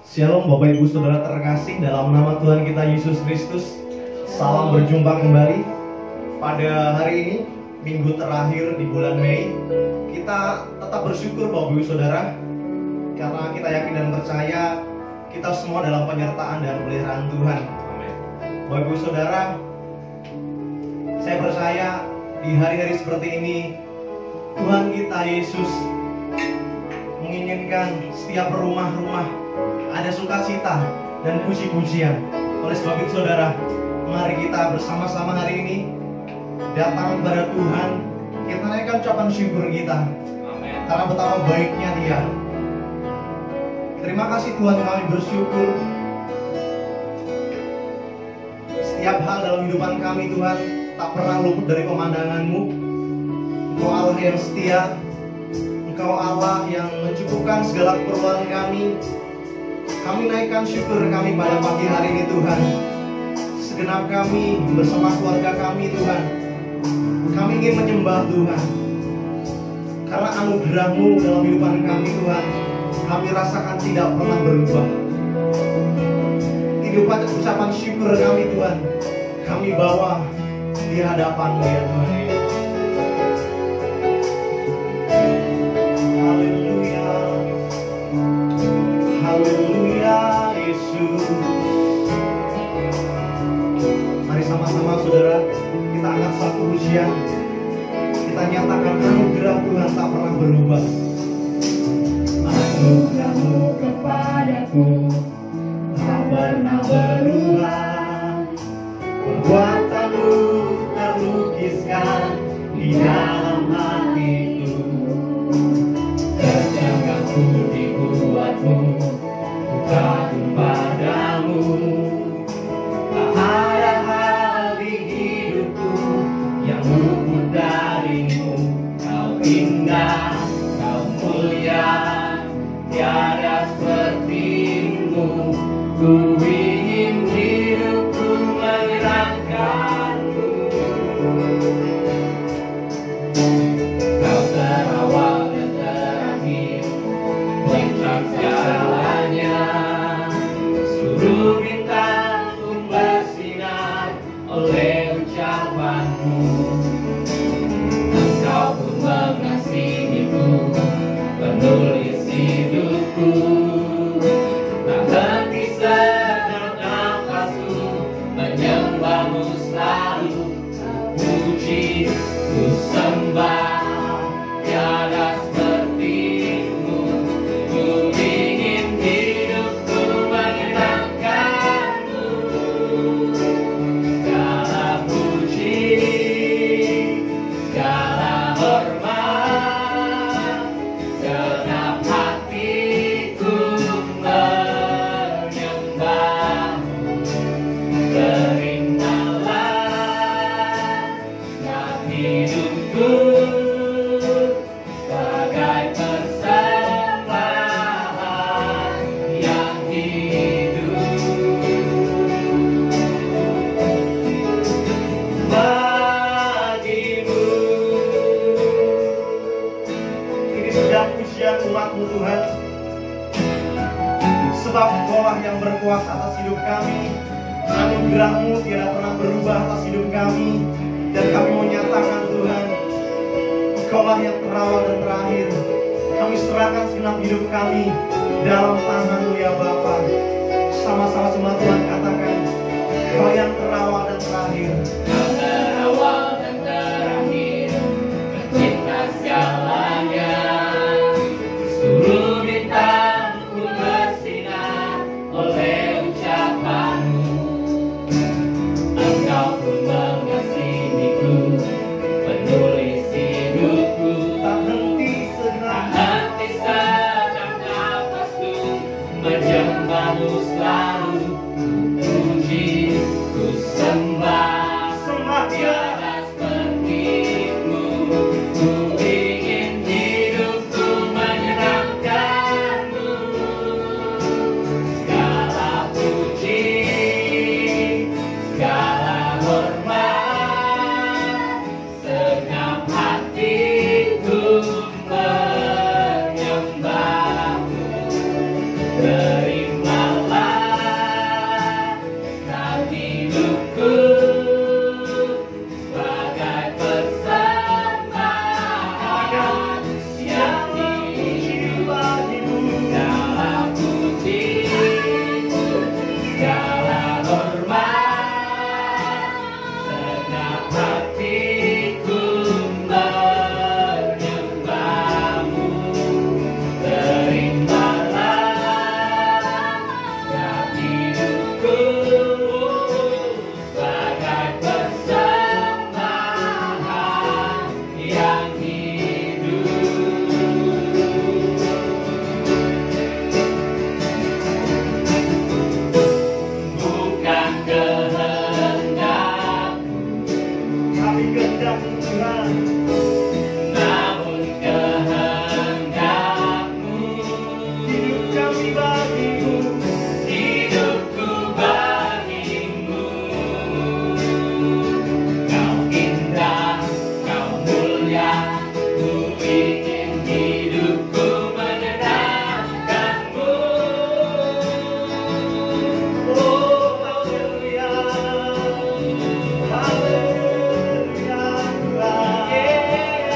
Shalom Bapak Ibu Saudara terkasih, dalam nama Tuhan kita Yesus Kristus. Salam berjumpa kembali pada hari ini, minggu terakhir di bulan Mei. Kita tetap bersyukur Bapak Ibu Saudara, karena kita yakin dan percaya kita semua dalam penyertaan dan peliharaan Tuhan. Amin. Bapak Ibu Saudara, saya percaya di hari-hari seperti ini Tuhan kita Yesus menginginkan setiap rumah-rumah ada sukacita dan puji-pujian. Oleh sebab itu saudara, mari kita bersama-sama hari ini datang kepada Tuhan. Kita naikkan ucapan syukur kita. Amen. Karena betapa baiknya Dia. Terima kasih Tuhan, kami bersyukur setiap hal dalam kehidupan kami Tuhan tak pernah luput dari pemandangan-Mu. Engkau Allah yang setia, Engkau Allah yang mencukupkan segala keperluan kami. Kami naikkan syukur kami pada pagi hari ini Tuhan. Segenap kami bersama keluarga kami Tuhan, kami ingin menyembah Tuhan. Karena anugerah-Mu dalam kehidupan kami Tuhan, kami rasakan tidak pernah berubah. Kehidupan ucapan syukur kami Tuhan, kami bawa di hadapan-Mu ya Tuhan. Haleluya, haleluya Yesus. Mari sama-sama saudara, kita angkat satu pujian. Kita nyatakan anugerah Tuhan tak pernah berubah. Anugerah-Mu kepadaku tak pernah berubah. Perbuatan-Mu terlukiskan di dalam hatiku. Terjangkau dibuat-Mu, kagum padamu. Tak ada hal di hidupku yang luput dari-Mu. Kau indah, Kau mulia, tiada seperti-Mu. Ku ingin hidupku menyenangkan-Mu. Kau terawal dan terakhir, lengkap segalanya. Seluruh bintang pun bersinar oleh ucapan-Mu. Engkau pun mengasihiku, penulis hidupku. Tak henti setiap nafasku, menyembah-Mu selalu. Puji, ku sembah, tiada seperti-Mu. Ku ingin hidupku menyenangkan-Mu. Segala puji, segala hormat, genap hatiku menyembah-Mu. Berindalah setiap hidupku sebagai persembahan yang hidup bagi-Mu. Ini sudah pujian umat-Mu Tuhan, sebab Engkau-lah yang berkuasa atas hidup kami. Anugerah-Mu tidak pernah berubah atas hidup kami. Dan kami menyatakan Tuhan, Engkau-lah yang terawal dan terakhir. Kami serahkan segenap hidup kami dalam tangan-Mu ya Bapa. Sama-sama semua Tuhan katakan, Kau yang terawal dan terakhir. Kau kehendak Tuhan. namun kehendakmu, Hidup kami bagimu, hidupku bagimu. Kau indah, kau mulia, ku ingin hidupku menyenangkanmu. oh haleluya, haleluya Tuhan.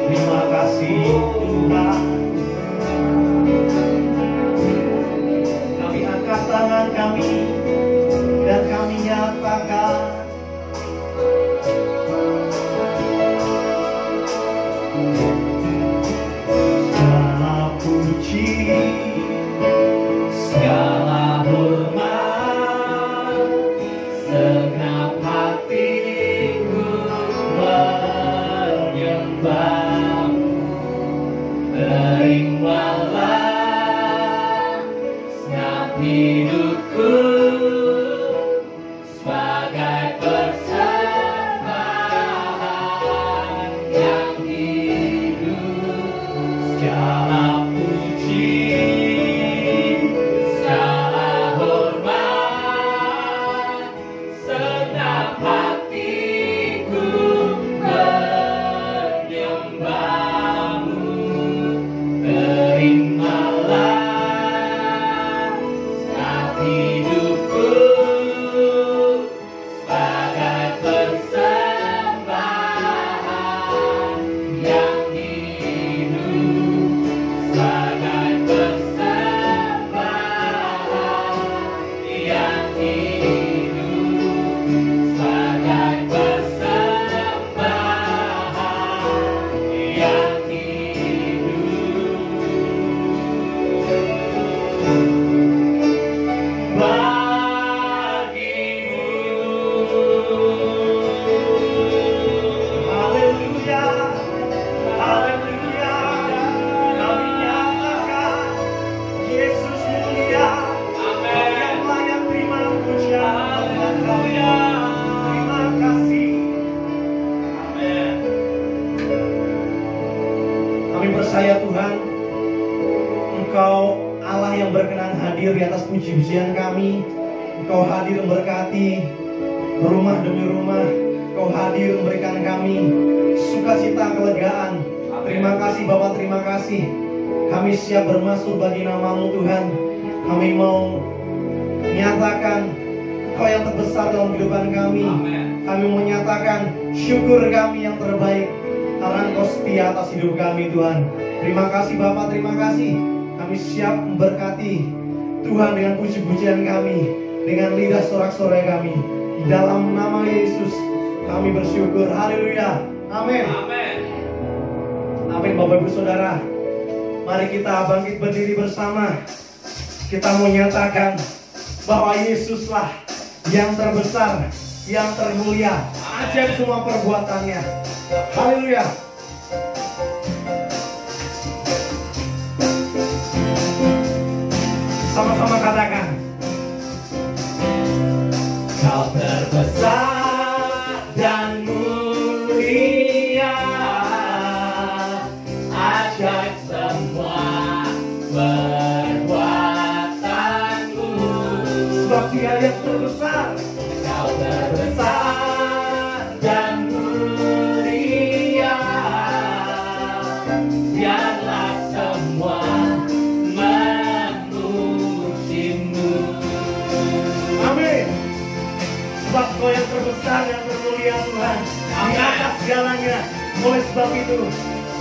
Terima kasih Tuhan. Kami angkat tangan kami dan kami nyatakan segala puji, Segala hormat, segenap hatiku menyembah-Mu. Terimalah segenap hidupku sebagai persembahan yang hidup. Segala puji, segala hormat, segenap hatiku menyembah-Mu. Terimalah segenap hidupku sebagai persembahan yang hidup, sebagai persembahan yang hidup, sebagai persembahan yang haleluya, haleluya. Kami nyatakan Yesus mulia, Kau yang layak terima pujian. Haleluya, terima kasih. Amin. Kami percaya Tuhan, Engkau Allah yang berkenan hadir di atas puji-pujian kami. Engkau hadir memberkati rumah demi rumah. Engkau hadir memberikan kami sukacita, kelegaan. Terima kasih Bapak, terima kasih. Kami siap bermasuk bagi nama-Mu Tuhan. Kami mau menyatakan Engkau yang terbesar dalam kehidupan kami. Amin. Kami mau menyatakan syukur kami yang terbaik karena Engkau setia atas hidup kami Tuhan. Terima kasih Bapak, terima kasih. Kami siap memberkati Tuhan dengan puji-pujian kami, dengan lidah sorak-sorai kami. Di dalam nama Yesus kami bersyukur. Haleluya. Amin. Amin. Amin. Bapak Ibu Saudara, mari kita bangkit berdiri bersama. Kita mau nyatakan bahwa Yesuslah yang terbesar, yang termulia. Ajaib semua perbuatannya. Haleluya. Sama-sama katakan. Kau terbesar dan mulia, ajaib semua perbuatanmu. Sebab Dia yang terbesar. Kau terbesar dan mulia, biarlah semua memujimu. Amin. Sebab Kau yang terbesar dan termulia Tuhan, di atas segalanya. Oleh sebab itu,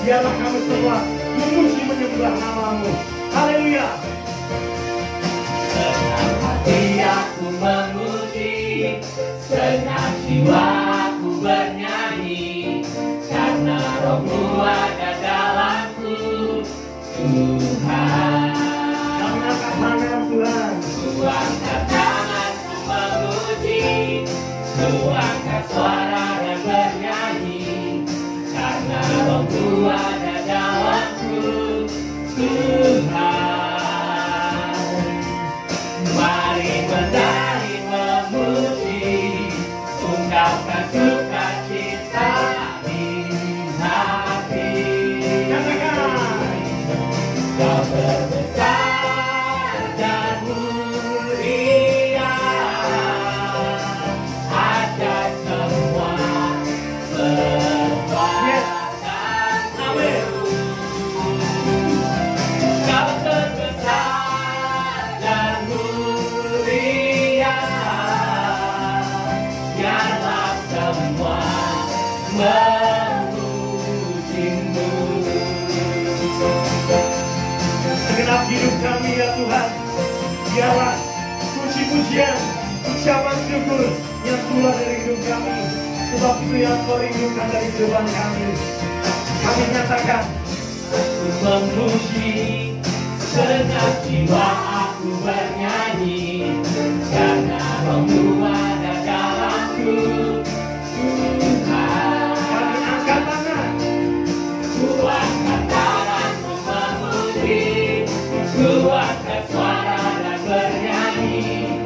biarlah kami semua memuji menyembah nama-Mu. Haleluya. Senang hati aku memuji, senang jiwaku bernyanyi, karena Roh-Mu ada dalamku, Tuhan. Kami angkat tangan Tuhan. Ku angkat tanganku memuji, ku angkat suara dan bernyanyi, karena Roh-Mu ada dalamku, Tuhan. Mari berdari memuji, ungkapkan sukacita di hati. Katakan. Kau musim-musimmu. Segenap hidup kami ya Tuhan, biarlah puji-pujian, ucapan syukur yang keluar dari hidup kami, sebab itu yang Kau rindukan dari kehidupan kami. Kami nyatakan, Aku memuji, segenap jiwa aku bernyanyi, karena Roh-Mu ada dalamku. Tuhan, kami angkat tangan, ku angkat tangan untuk memuji, ku angkat suara dan bernyanyi,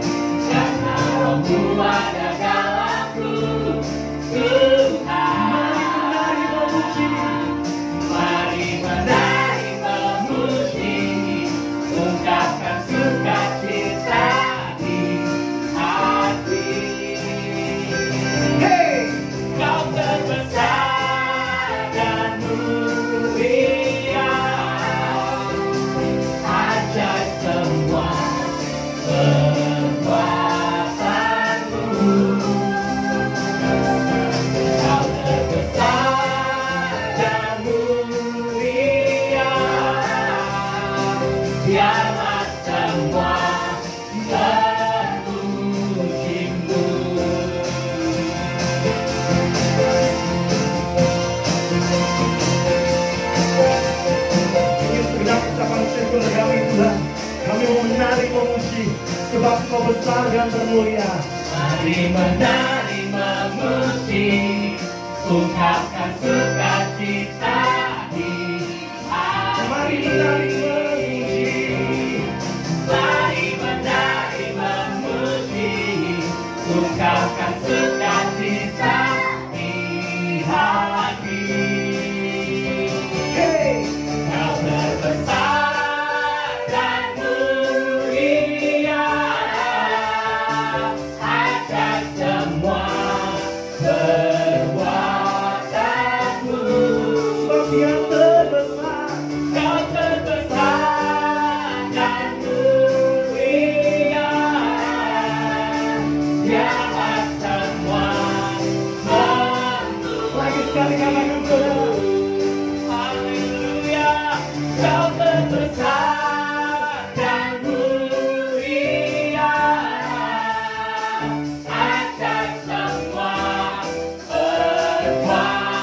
karena Roh-Mu ada dalamku. Tuhan, mari menari memuji, ungkapkan sukacita di hati. hey, Kau terbesar dan mulia, ajaib semua perbuatanmu. Kau terbesar dan mulia, biarlah semua memuji-Mu. ingin segenap ucapan syukur kami Tuhan. Kami mau menari memuji, sebab Kau besar dan termulia. Mari menari memuji, ungkapkan sukacita di Mari hati. menari memuji, Mari menari memuji, ungkapkan sukacita di hati. hey, Kau terbesar dan mulia, ajaib semua perbuatanmu. sebab Dia terbesar. Kau terbesar dan mulia, biarlah semua Lagi sekali katakan saudara, Haleluya. Kau terbesar dan mulia, ajaib semua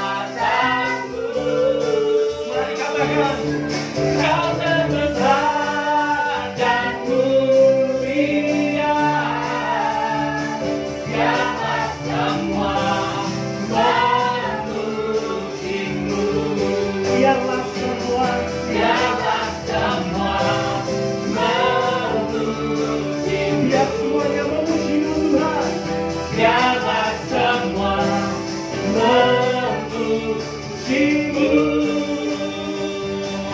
perbuatanmu. mari katakan, Kau terbesar dan mulia, biarlah semua memuji-Mu. biarlah semua, Biarlah semua memuji-Mu. biar semuanya memuji-Mu Tuhan. Biarlah semua memuji-Mu.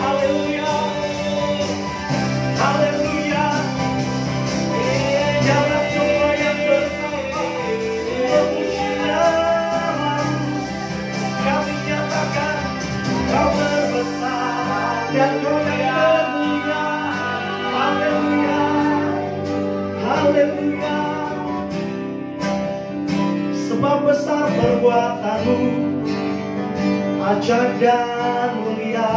Haleluya, haleluya. Biarlah semua yang bersama memuji nama-Mu. Kami nyatakan Kau terbesar dan Kau yang termulia. Haleluya, haleluya. Sebab besar perbuatan-Mu, ajaib dan mulia.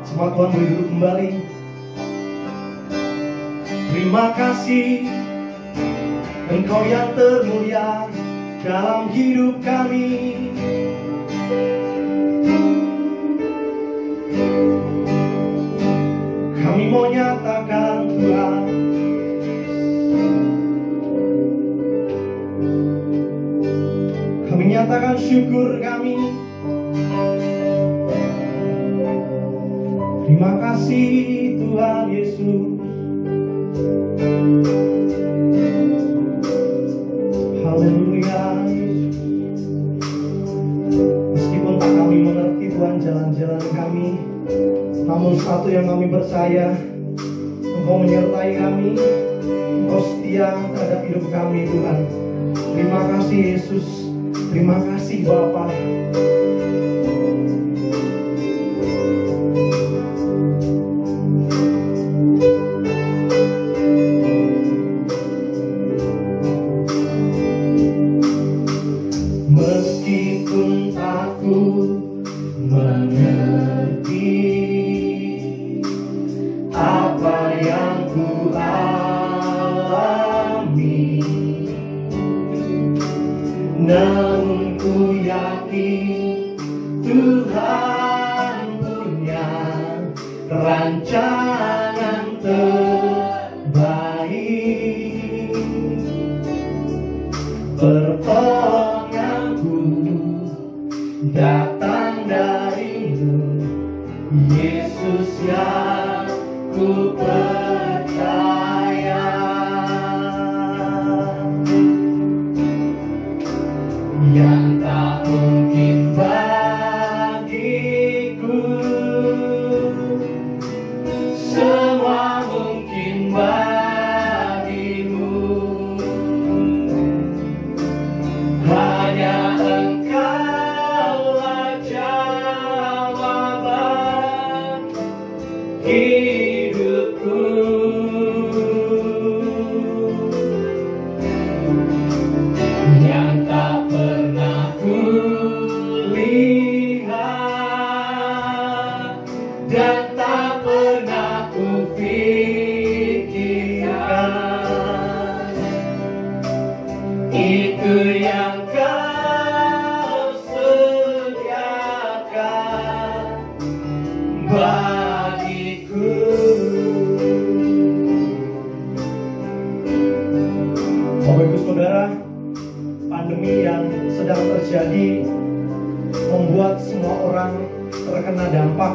Semua Tuhan boleh duduk kembali. Terima kasih Engkau yang termulia dalam hidup kami. Kami mau nyatakan Tuhan, kami nyatakan syukur kami. Terima kasih Tuhan Yesus. Haleluya. Meskipun tak kami mengerti Tuhan jalan-jalan kami, namun satu yang kami percaya, Engkau menyertai kami, Engkau setia terhadap hidup kami Tuhan. Terima kasih Yesus, terima kasih Bapa. Meskipun takut mengerti apa yang ku alami, namun ku yakin Tuhan punya rancangan terbaik. Pertolonganku datang darimu, Yesus yang ku percaya. Yang tak mungkin bagiku, semua mungkin bagimu. Hanya Engkaulah jawaban hidupku. Yang tak pernah kulihat dan tak pernah kupikirkan, itu yang Kau sediakan bagiku. Bapak Ibu Saudara, pandemi yang sedang terjadi membuat semua orang terkena dampak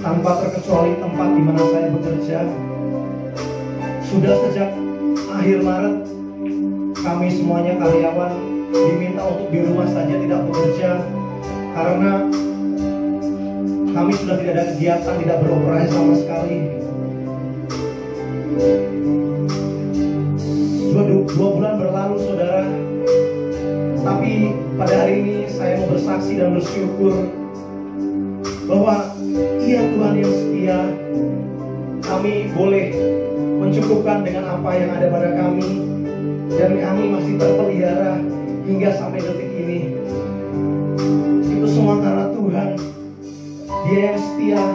tanpa terkecuali tempat di mana saya bekerja. Sudah sejak akhir Maret, kami semuanya karyawan diminta untuk di rumah saja, tidak bekerja, karena kami sudah tidak ada kegiatan, tidak beroperasi sama sekali. Dua bulan berlalu, saudara. Tapi pada hari ini saya mau bersaksi dan bersyukur bahwa Ia Tuhan yang setia. Kami boleh mencukupkan dengan apa yang ada pada kami, dan kami masih terpelihara hingga sampai detik ini. Itu semua karena Tuhan. Dia yang setia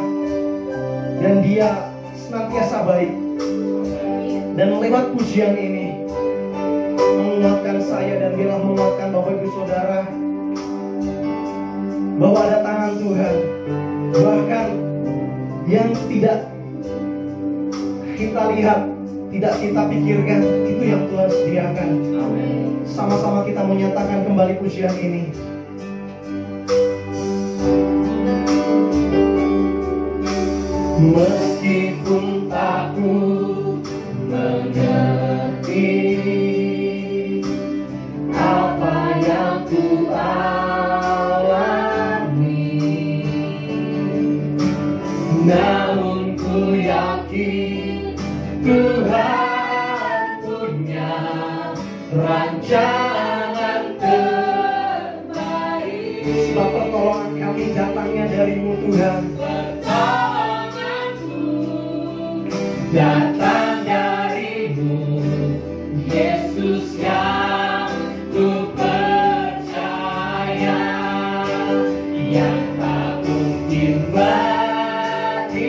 dan Dia senantiasa baik. Dan lewat pujian ini menguatkan saya dan biarlah menguatkan Bapak Ibu Saudara bahwa ada tangan Tuhan, bahkan yang tidak kita lihat, tidak kita pikirkan, itu yang Tuhan sediakan. Amin. Sama-sama kita menyatakan kembali pujian ini. Meskipun tak ku mengerti apa yang ku alami, namun ku yakin Tuhan punya rancangan terbaik. Sebab pertolongan kami datangnya dari-Mu Tuhan. Datang dari-Mu, Yesus yang ku percaya. Yang tak mungkin bagiku,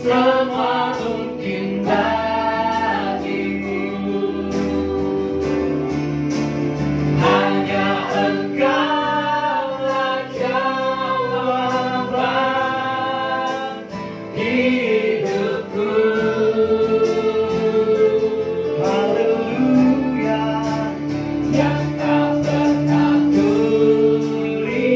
semua mungkin bagimu. Hanya Engkaulah jawaban hidupku. Haleluya. Yang tak pernah kulihat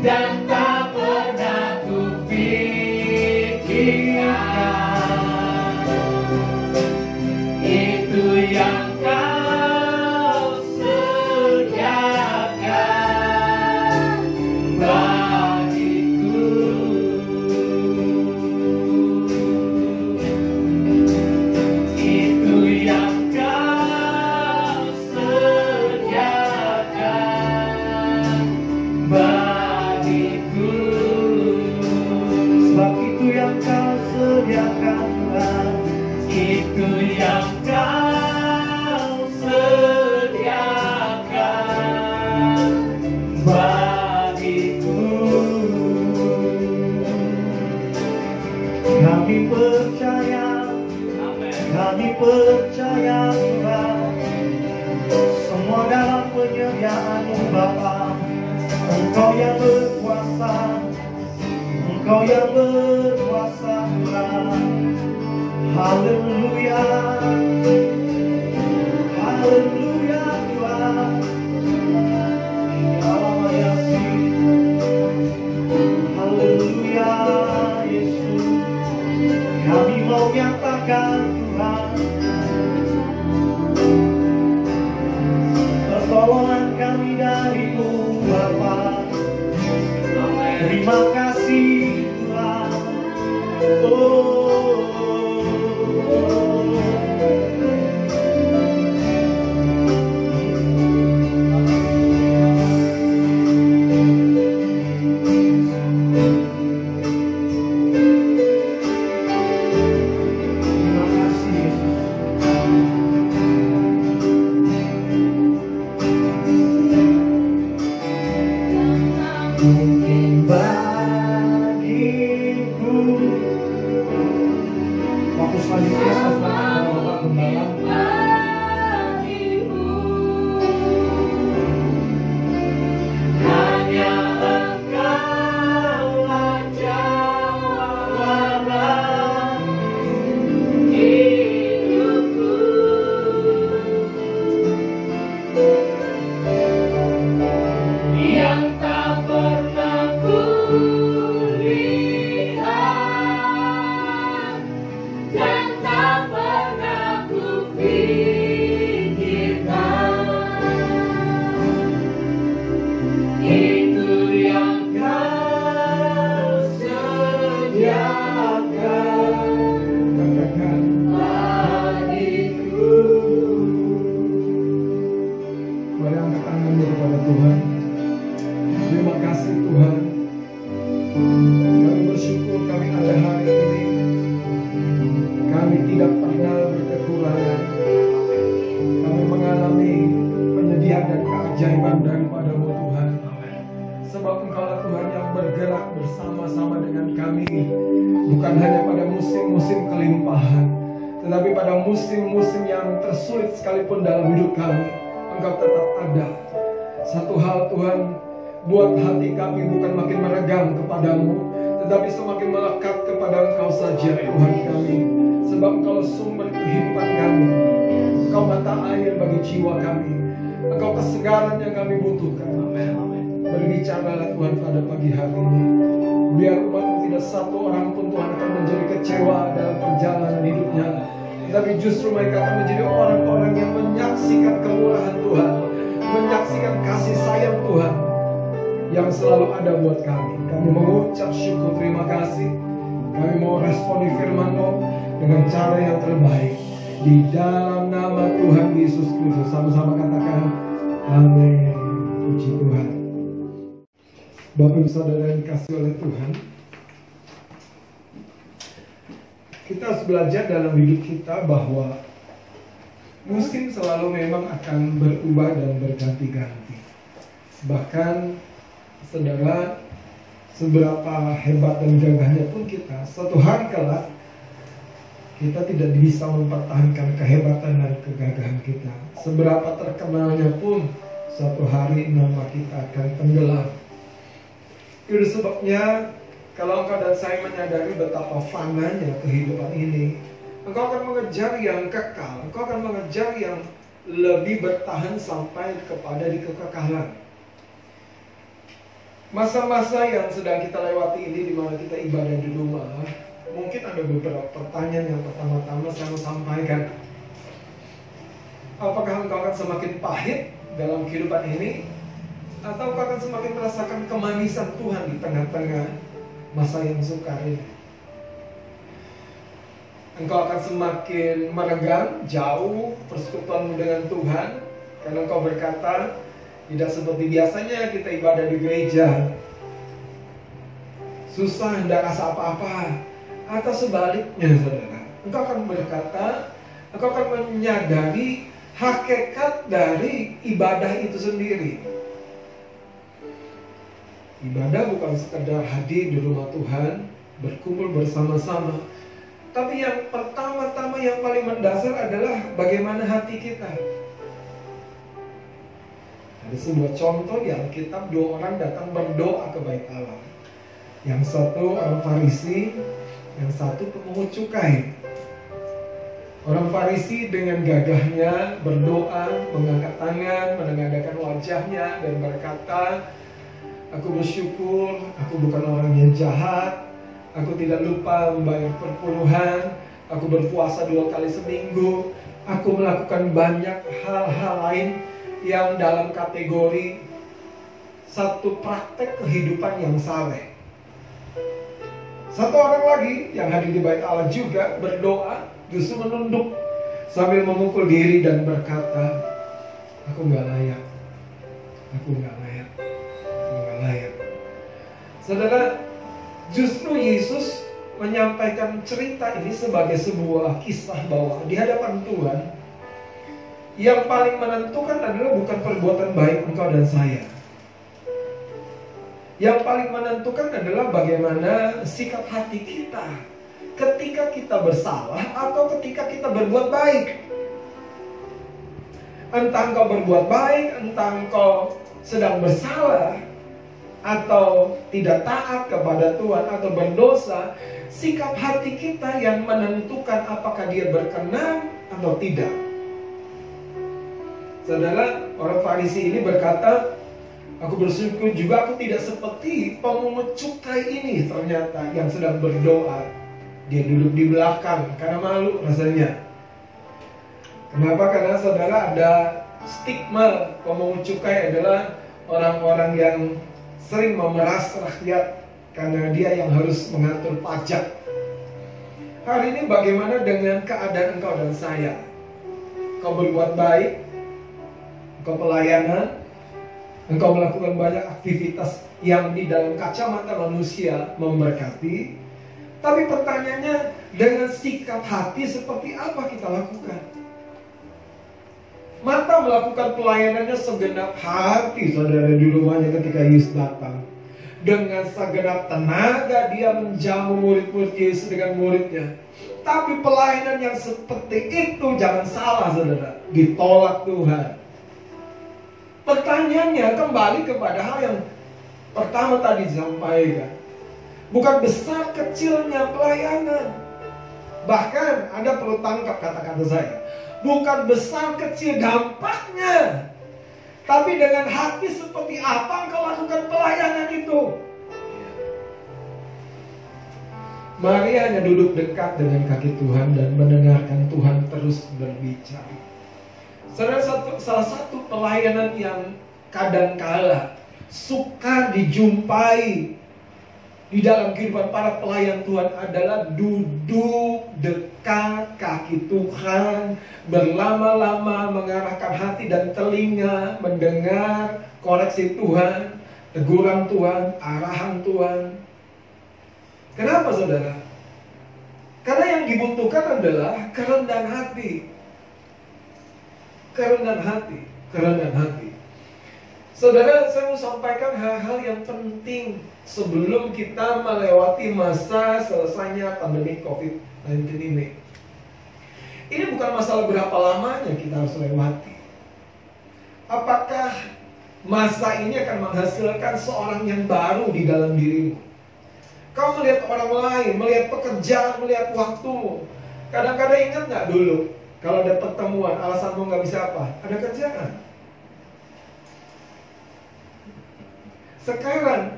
dan tak pernah kupikirkan. Itu yang Kau sediakan bagiku. Itu yang Kau sediakan bagiku. Sebab itu yang Kau sediakan Tuhan. Itu yang Kau sediakan bagiku. Kami percaya, Amin. kami percaya Tuhan, semua dalam penyediaan-Mu Bapa. Engkau yang berkuasa, Engkau yang berkuasa Tuhan. Haleluya, haleluya Tuhan. Haleluya Yesus, kami mau nyatakan Tuhan pertolongan kami dari-Mu Bapa. Terima kasih Tuhan. Terima kasih Yesus. Mungkin bagiku. Waktu selanjutnya saya akan Bapak Gembala. Hanya Engkaulah jawaban hidupku. Yang tak pernah kulihat dan tak pernah kupikirkan. Itu yang Kau sediakan bagiku. Mari angkat tanganmu kepada Tuhan. Terima kasih Tuhan. Kami bersyukur kami ada hari ini. Kami tidak pernah berkekurangan. Kami mengalami penyediaan dan keajaiban daripada-Mu Tuhan. Sebab Engkaulah Tuhan yang bergerak bersama-sama dengan kami. Bukan hanya pada musim-musim kelimpahan, tetapi pada musim-musim yang tersulit sekalipun dalam hidup kami, Engkau tetap ada. Satu hal Tuhan, buat hati kami bukan makin meregang kepadamu, tetapi semakin melekat kepada Engkau saja Tuhan kami. Sebab Engkau sumber kehidupan kami, Engkau mata air bagi jiwa kami, Engkau kesegaran yang kami butuhkan. Berbicaralah Tuhan pada pagi hari ini. Biar umat-Mu tidak satu orang pun Tuhan akan menjadi kecewa dalam perjalanan hidupnya, tetapi justru mereka akan menjadi orang-orang yang menyaksikan kemurahan Tuhan, menyaksikan kasih sayang Tuhan yang selalu ada buat kami. Kami mengucap syukur terima kasih. Kami mau responi firman-Mu dengan cara yang terbaik. Di dalam nama Tuhan Yesus Kristus. Sama-sama katakan amin. Puji Tuhan. Bapak Ibu Saudara yang dikasihi oleh Tuhan, kita harus belajar dalam hidup kita bahwa musim selalu memang akan berubah dan berganti-ganti. Bahkan saudara, seberapa hebat dan gagahnya pun kita, suatu hari kelak kita tidak bisa mempertahankan kehebatan dan kegagahan kita. Seberapa terkenalnya pun, suatu hari nama kita akan tenggelam. Itu sebabnya kalau engkau dan saya menyadari betapa fananya kehidupan ini, engkau akan mengejar yang kekal, engkau akan mengejar yang lebih bertahan sampai kepada di kekekalan. Masa-masa yang sedang kita lewati ini, di mana kita ibadah di rumah, mungkin ada beberapa pertanyaan yang pertama-tama saya mau sampaikan. Apakah engkau akan semakin pahit dalam kehidupan ini, atau engkau akan semakin merasakan kemanisan Tuhan di tengah-tengah masa yang sukar ini? Engkau akan semakin meregang jauh persekutuanmu dengan Tuhan, karena engkau berkata, tidak seperti biasanya kita ibadah di gereja, susah, tidak rasa apa-apa. Atau sebaliknya, saudara, engkau akan berkata, engkau akan menyadari hakikat dari ibadah itu sendiri. Ibadah bukan sekedar hadir di rumah Tuhan, berkumpul bersama-sama, tapi yang pertama-tama, yang paling mendasar adalah bagaimana hati kita. Ada sebuah contoh di Alkitab, 2 orang datang berdoa ke bait Allah. Yang satu orang Farisi, yang satu pemungut cukai. Orang Farisi dengan gagahnya berdoa, mengangkat tangan, menengadahkan wajahnya dan berkata, aku bersyukur, aku bukan orang yang jahat, aku tidak lupa membayar perpuluhan, aku berpuasa 2 kali seminggu, aku melakukan banyak hal-hal lain yang dalam kategori satu praktek kehidupan yang saleh. Satu orang lagi yang hadir di bait Allah juga berdoa, justru menunduk sambil memukul diri dan berkata, aku nggak layak, aku nggak layak, aku nggak layak. Saudara, justru Yesus menyampaikan cerita ini sebagai sebuah kisah bahwa di hadapan Tuhan, yang paling menentukan adalah bukan perbuatan baik engkau dan saya. Yang paling menentukan adalah bagaimana sikap hati kita ketika kita bersalah atau ketika kita berbuat baik. Entah engkau berbuat baik, entah engkau sedang bersalah, atau tidak taat kepada Tuhan, atau berdosa, sikap hati kita yang menentukan apakah dia berkenan atau tidak. Saudara, orang Farisi ini berkata, aku bersyukur juga aku tidak seperti pemungut cukai ini ternyata yang sedang berdoa. Dia duduk di belakang karena malu rasanya. Kenapa? Karena saudara, ada stigma pemungut cukai adalah orang-orang yang sering memeras rakyat karena dia yang harus mengatur pajak. Hari ini bagaimana dengan keadaan engkau dan saya? Kau berbuat baik, engkau pelayanan, engkau melakukan banyak aktivitas yang di dalam kacamata manusia memberkati. Tapi pertanyaannya, dengan sikap hati seperti apa kita lakukan? Mata melakukan pelayanannya segenap hati, saudara, di rumahnya ketika Yesus datang. Dengan segenap tenaga dia menjamu murid-murid Yesus dengan muridnya. Tapi pelayanan yang seperti itu, jangan salah saudara, ditolak Tuhan. Pertanyaannya kembali kepada hal yang pertama tadi disampaikan. Bukan besar kecilnya pelayanan. Bahkan Anda perlu tangkap kata-kata saya. Bukan besar kecil dampaknya, tapi dengan hati seperti apa engkau lakukan pelayanan itu. Maria hanya duduk dekat dengan kaki Tuhan dan mendengarkan Tuhan terus berbicara. Salah satu pelayanan yang kadangkala sukar dijumpai di dalam kehidupan para pelayan Tuhan adalah duduk dekat kaki Tuhan, berlama-lama mengarahkan hati dan telinga, mendengar koreksi Tuhan, teguran Tuhan, arahan Tuhan. Kenapa saudara? Karena yang dibutuhkan adalah kerendahan hati. Kerendahan hati, kerendahan hati. Saudara, saya mau sampaikan hal-hal yang penting sebelum kita melewati masa selesainya pandemi COVID-19 ini. Ini bukan masalah berapa lamanya kita harus lewati. Apakah masa ini akan menghasilkan seorang yang baru di dalam dirimu? Kau melihat orang lain, melihat pekerjaan, melihat waktumu. Kadang-kadang ingat nggak dulu, kalau ada pertemuan, alasanmu nggak bisa apa? Ada kerjaan. Sekarang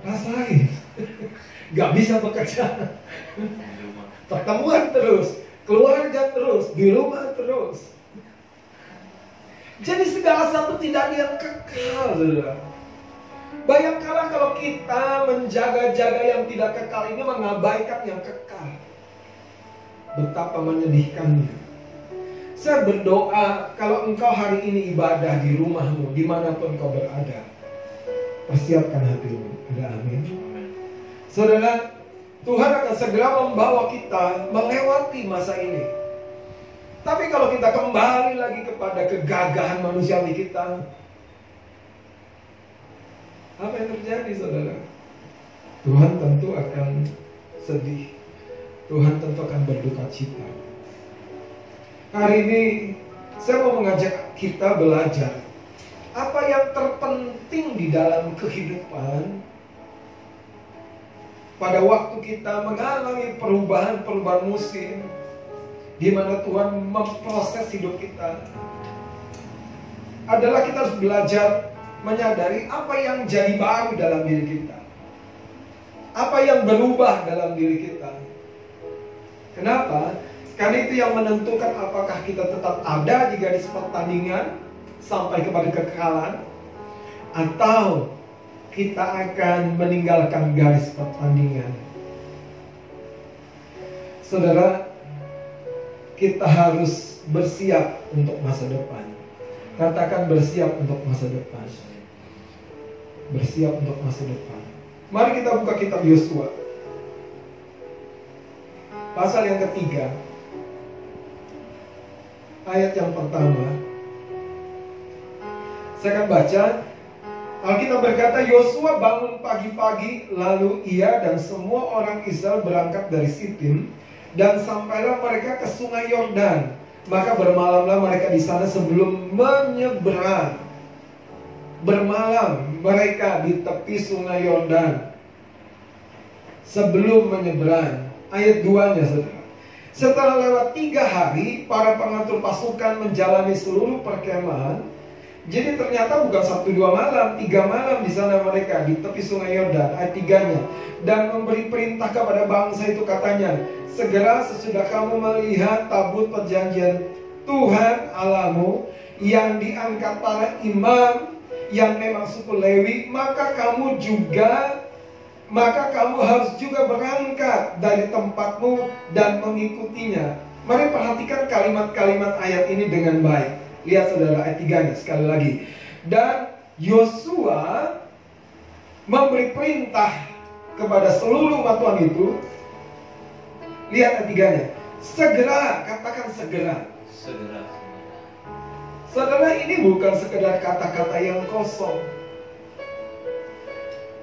rasain. Gak bisa bekerja. Pertemuan terus, keluarga terus, di rumah terus. Jadi segala sesuatu tidak ada yang kekal, saudara. Bayangkanlah kalau kita menjaga-jaga yang tidak kekal ini mengabaikan yang kekal. Betapa menyedihkannya. Saya berdoa kalau engkau hari ini ibadah di rumahmu, dimanapun engkau berada, persiapkan hatimu. Ada amin. Saudara, Tuhan akan segera membawa kita melewati masa ini. Tapi kalau kita kembali lagi kepada kegagahan manusiawi kita, apa yang terjadi, saudara? Tuhan tentu akan sedih. Tuhan tentu akan berduka cita. Hari ini saya mau mengajak kita belajar apa yang terpenting di dalam kehidupan pada waktu kita mengalami perubahan-perubahan musim, di mana Tuhan memproses hidup kita. Adalah kita harus belajar menyadari apa yang jadi baru dalam diri kita, apa yang berubah dalam diri kita. Kenapa? Karena itu yang menentukan apakah kita tetap ada di garis pertandingan sampai kepada kekekalan, atau kita akan meninggalkan garis pertandingan. Saudara, kita harus bersiap untuk masa depan. Katakan bersiap untuk masa depan. Bersiap untuk masa depan. Mari kita buka kitab Yosua, pasal yang ketiga, ayat yang pertama. Saya akan baca. Alkitab berkata, Yosua bangun pagi-pagi, lalu ia dan semua orang Israel berangkat dari Sitim, dan sampailah mereka ke sungai Yordan. Maka bermalamlah mereka di sana sebelum menyeberang. Bermalam mereka di tepi sungai Yordan sebelum menyeberang. Ayat 2-nya, saudara. Setelah lewat 3 hari, para pengatur pasukan menjalani seluruh perkemahan. Jadi ternyata bukan 1-2 malam, 3 malam di sana mereka di tepi sungai Yordan. Ayat 3-nya. Dan memberi perintah kepada bangsa itu, katanya, segera sesudah kamu melihat tabut perjanjian Tuhan Allahmu yang diangkat para imam yang memang suku Lewi, maka kamu harus juga berangkat dari tempatmu dan mengikutinya. Mari perhatikan kalimat-kalimat ayat ini dengan baik. Lihat, saudara, ayat 3-nya sekali lagi. Dan Yosua memberi perintah kepada seluruh umat Tuhan itu. Lihat ayat 3-nya. Segera, katakan segera. Segera. Saudara, ini bukan sekedar kata-kata yang kosong.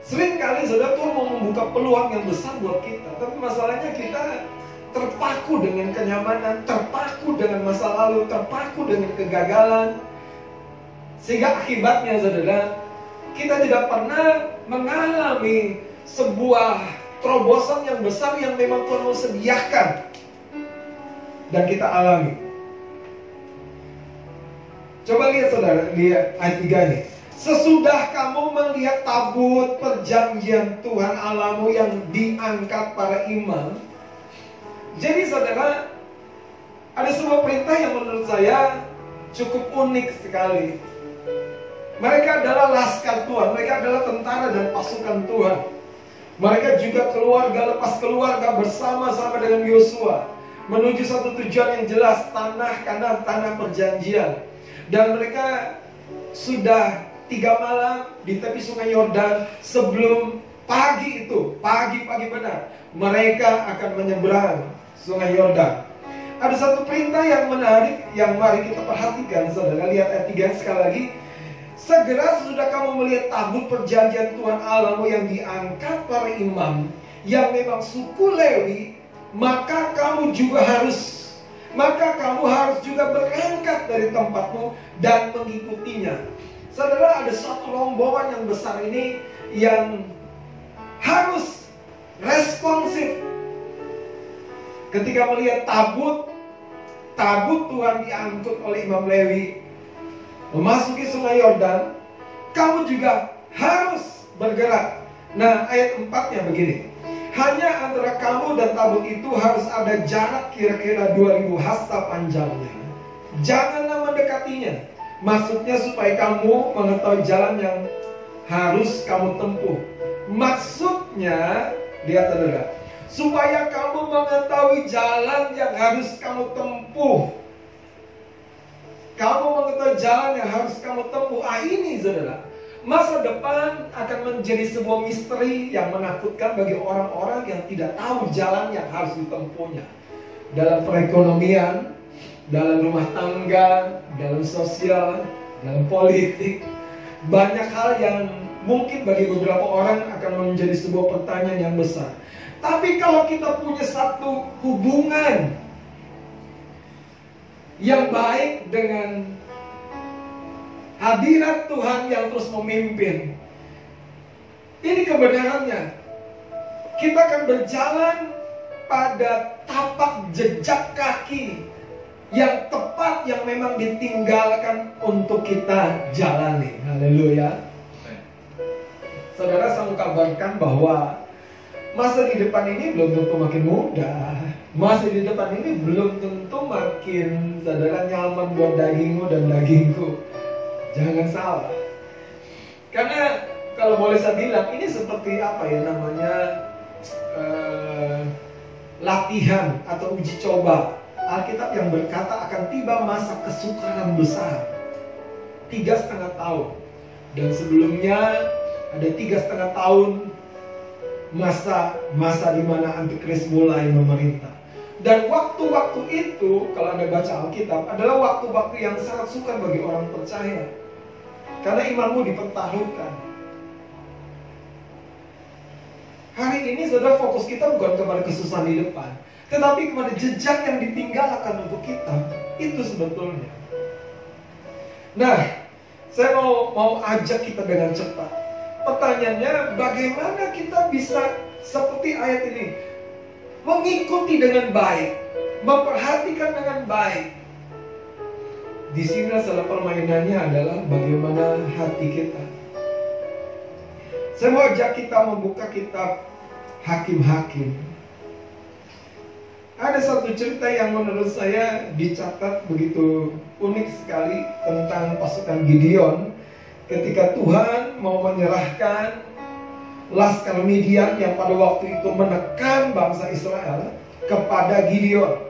Seringkali saudara, Tuhan mau membuka peluang yang besar buat kita, tapi masalahnya kita terpaku dengan kenyamanan, terpaku dengan masa lalu, terpaku dengan kegagalan. Sehingga akibatnya, saudara, kita tidak pernah mengalami sebuah terobosan yang besar yang memang Tuhan mau sediakan dan kita alami. Coba lihat, saudara, lihat ayat 3 nih. Sesudah kamu melihat tabut perjanjian Tuhan Allahmu yang diangkat para imam. Jadi, saudara, ada sebuah perintah yang menurut saya cukup unik sekali. Mereka adalah laskar Tuhan, mereka adalah tentara dan pasukan Tuhan. Mereka juga keluarga lepas keluarga bersama-sama dengan Yosua menuju satu tujuan yang jelas, tanah Kanaan, tanah perjanjian. Dan mereka sudah 3 malam di tepi sungai Yordan sebelum pagi itu, pagi-pagi benar, mereka akan menyeberang sungai Yordan. Ada satu perintah yang menarik yang mari kita perhatikan, saudara. Lihat ayat 3 sekali lagi. Segera sesudah kamu melihat tabut perjanjian Tuhan Allahmu yang diangkat para imam yang memang suku Lewi, maka kamu harus juga berangkat dari tempatmu dan mengikutinya. Saudara, ada satu rombongan yang besar ini yang harus responsif. Ketika melihat tabut Tuhan diangkut oleh Imam Lewi memasuki sungai Yordan, kamu juga harus bergerak. Nah, ayat 4-nya begini. Hanya antara kamu dan tabut itu harus ada jarak kira-kira 2000 hasta panjangnya. Janganlah mendekatinya. Maksudnya supaya kamu mengetahui jalan yang harus kamu tempuh. Maksudnya, lihat saudara, supaya kamu mengetahui jalan yang harus kamu tempuh. Kamu mengetahui jalan yang harus kamu tempuh. Ini saudara, masa depan akan menjadi sebuah misteri yang menakutkan bagi orang-orang yang tidak tahu jalan yang harus ditempuhnya. Dalam perekonomian, dalam rumah tangga, dalam sosial, dalam politik, banyak hal yang mungkin bagi beberapa orang akan menjadi sebuah pertanyaan yang besar. Tapi kalau kita punya satu hubungan yang baik dengan hadirat Tuhan yang terus memimpin, ini kebenarannya. Kita akan berjalan pada tapak jejak kaki yang tepat, yang memang ditinggalkan untuk kita jalani. Haleluya. Saudara, saya mau kabarkan bahwa masa di depan ini belum tentu makin mudah. Masa di depan ini belum tentu makin, saudara, nyaman buat dagingmu dan dagingku. Jangan salah. Karena kalau boleh saya bilang, ini seperti apa ya namanya, latihan atau uji coba. Alkitab yang berkata akan tiba masa kesukaran besar 3,5 tahun. Dan sebelumnya ada 3,5 tahun masa di mana Antikris mulai memerintah. Dan waktu-waktu itu, kalau Anda baca Alkitab, adalah waktu-waktu yang sangat sukar bagi orang percaya. Karena imanmu dipertaruhkan. Hari ini saudara, fokus kita bukan kepada kesusahan di depan, tetapi kepada jejak yang ditinggalkan untuk kita. Itu sebetulnya. Nah, saya mau ajak kita dengan cepat. Pertanyaannya, bagaimana kita bisa seperti ayat ini, mengikuti dengan baik, memperhatikan dengan baik. Di sini salah permainannya adalah bagaimana hati kita. Saya mau ajak kita membuka kitab Hakim-Hakim. Ada satu cerita yang menurut saya dicatat begitu unik sekali tentang pasukan Gideon ketika Tuhan mau menyerahkan Laskar Midian yang pada waktu itu menekan bangsa Israel kepada Gideon.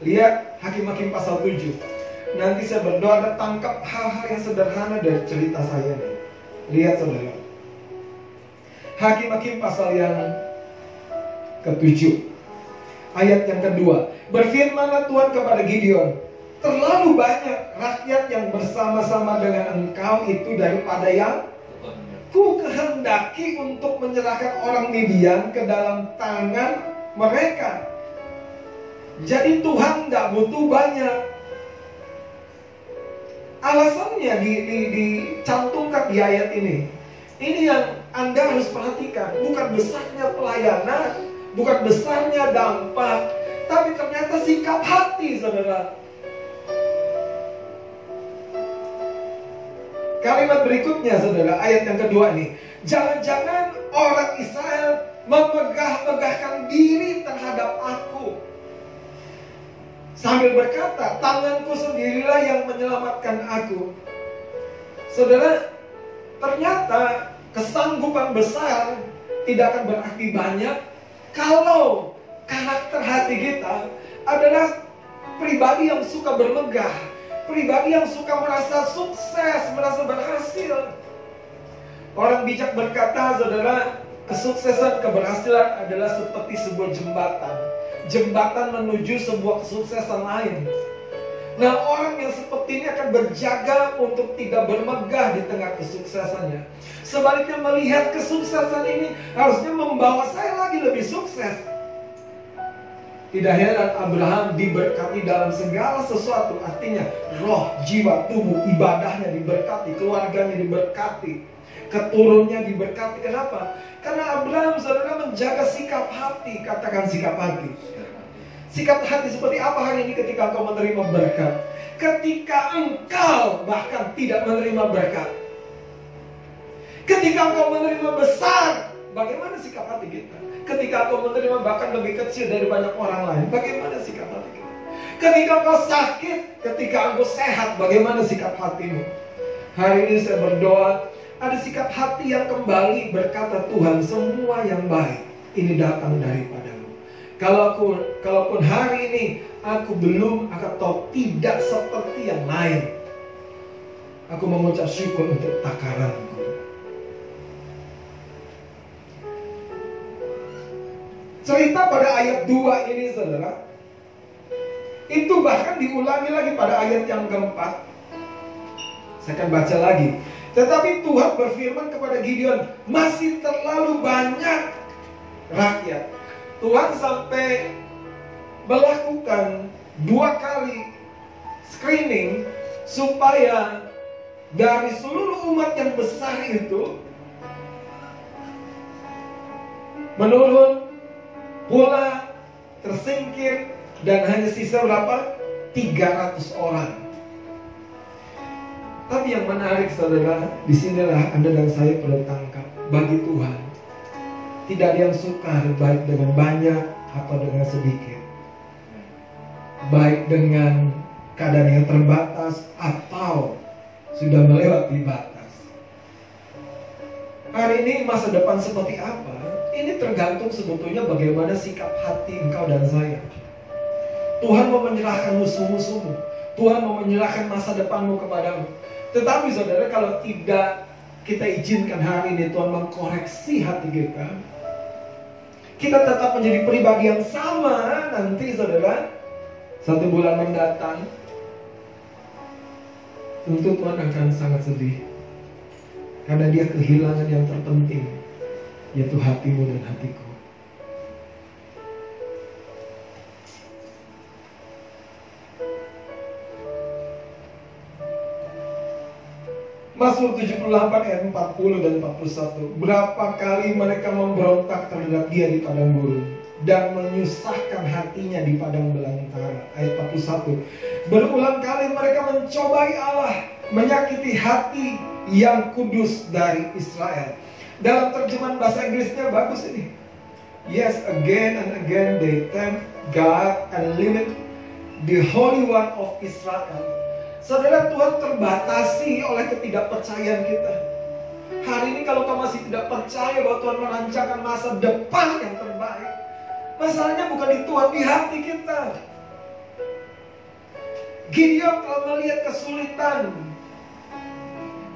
Lihat Hakim-Hakim pasal 7. Nanti saya berdoa dan tangkap hal-hal yang sederhana dari cerita saya. Lihat saudara, Hakim-Hakim pasal yang ke-7, ayat yang kedua. Berfirmanlah Tuhan kepada Gideon, terlalu banyak rakyat yang bersama-sama dengan engkau itu daripada yang ku kehendaki untuk menyerahkan orang Midian ke dalam tangan mereka. Jadi Tuhan tidak butuh banyak. Alasannya dicantumkan di ayat ini. Ini yang Anda harus perhatikan. Bukan besarnya pelayanan, bukan besarnya dampak, tapi ternyata sikap hati, saudara. Kalimat berikutnya, saudara, ayat yang kedua ini. Jangan-jangan orang Israel memegah-megahkan diri terhadap aku, sambil berkata, tanganku sendirilah yang menyelamatkan aku. Saudara, ternyata kesanggupan besar tidak akan berarti banyak kalau karakter hati kita adalah pribadi yang suka bermegah, pribadi yang suka merasa sukses, merasa berhasil. Orang bijak berkata, saudara, kesuksesan, keberhasilan adalah seperti sebuah jembatan. Jembatan menuju sebuah kesuksesan lain. Nah, orang yang seperti ini akan berjaga untuk tidak bermegah di tengah kesuksesannya. Sebaliknya, melihat kesuksesan ini harusnya membawa saya lagi lebih sukses. Tidak heran Abraham diberkati dalam segala sesuatu. Artinya roh, jiwa, tubuh, ibadahnya diberkati, keluarganya diberkati, keturunnya diberkati. Kenapa? Karena Abraham, saudara, menjaga sikap hati. Katakan sikap hati. Sikap hati seperti apa hari ini ketika engkau menerima berkat? Ketika engkau bahkan tidak menerima berkat. Ketika engkau menerima besar bagaimana sikap hati kita? Ketika kau menerima bahkan lebih kecil dari banyak orang lain, bagaimana sikap hati kita? Ketika kau sakit, ketika engkau sehat, bagaimana sikap hatimu? Hari ini saya berdoa, ada sikap hati yang kembali berkata, Tuhan, semua yang baik ini datang daripadamu. Kalaupun hari ini aku belum atau tidak seperti yang lain, aku mengucap syukur untuk takaranku. Cerita pada ayat 2 ini, saudara, itu bahkan diulangi lagi pada ayat yang keempat. Saya akan baca lagi. Tetapi Tuhan berfirman kepada Gideon, masih terlalu banyak rakyat. Tuhan sampai melakukan 2 kali screening supaya dari seluruh umat yang besar itu menurun, pula, tersingkir, dan hanya sisa berapa? 300 orang. Tapi yang menarik, saudara, disinilah Anda dan saya perlu tangkap. Bagi Tuhan, tidak ada yang sukar baik dengan banyak atau dengan sedikit, baik dengan keadaan yang terbatas atau sudah melewati batas. Hari ini masa depan seperti apa? Ini tergantung sebetulnya bagaimana sikap hati engkau dan saya. Tuhan mau menyerahkan musuh-musuhmu. Tuhan mau menyerahkan masa depanmu kepadamu. Tetapi saudara, kalau tidak kita izinkan hari ini Tuhan mengkoreksi hati kita, kita tetap menjadi pribadi yang sama nanti, saudara. 1 bulan mendatang, tentu Tuhan akan sangat sedih. Karena dia kehilangan yang terpenting, yaitu hatimu dan hatiku. Mazmur 78 ayat 40 dan 41. Berapa kali mereka memberontak terhadap dia di padang gurun dan menyusahkan hatinya di padang belantara. Ayat 41. Berulang kali mereka mencobai Allah, menyakiti hati yang kudus dari Israel. Dalam terjemahan bahasa Inggrisnya bagus ini. Yes, again and again they tempt God and limit the Holy One of Israel. Saudara, Tuhan terbatasi oleh ketidakpercayaan kita. Hari ini kalau kau masih tidak percaya bahwa Tuhan merancangkan masa depan yang terbaik, masalahnya bukan di Tuhan, di hati kita. Gideon kalau melihat kesulitan,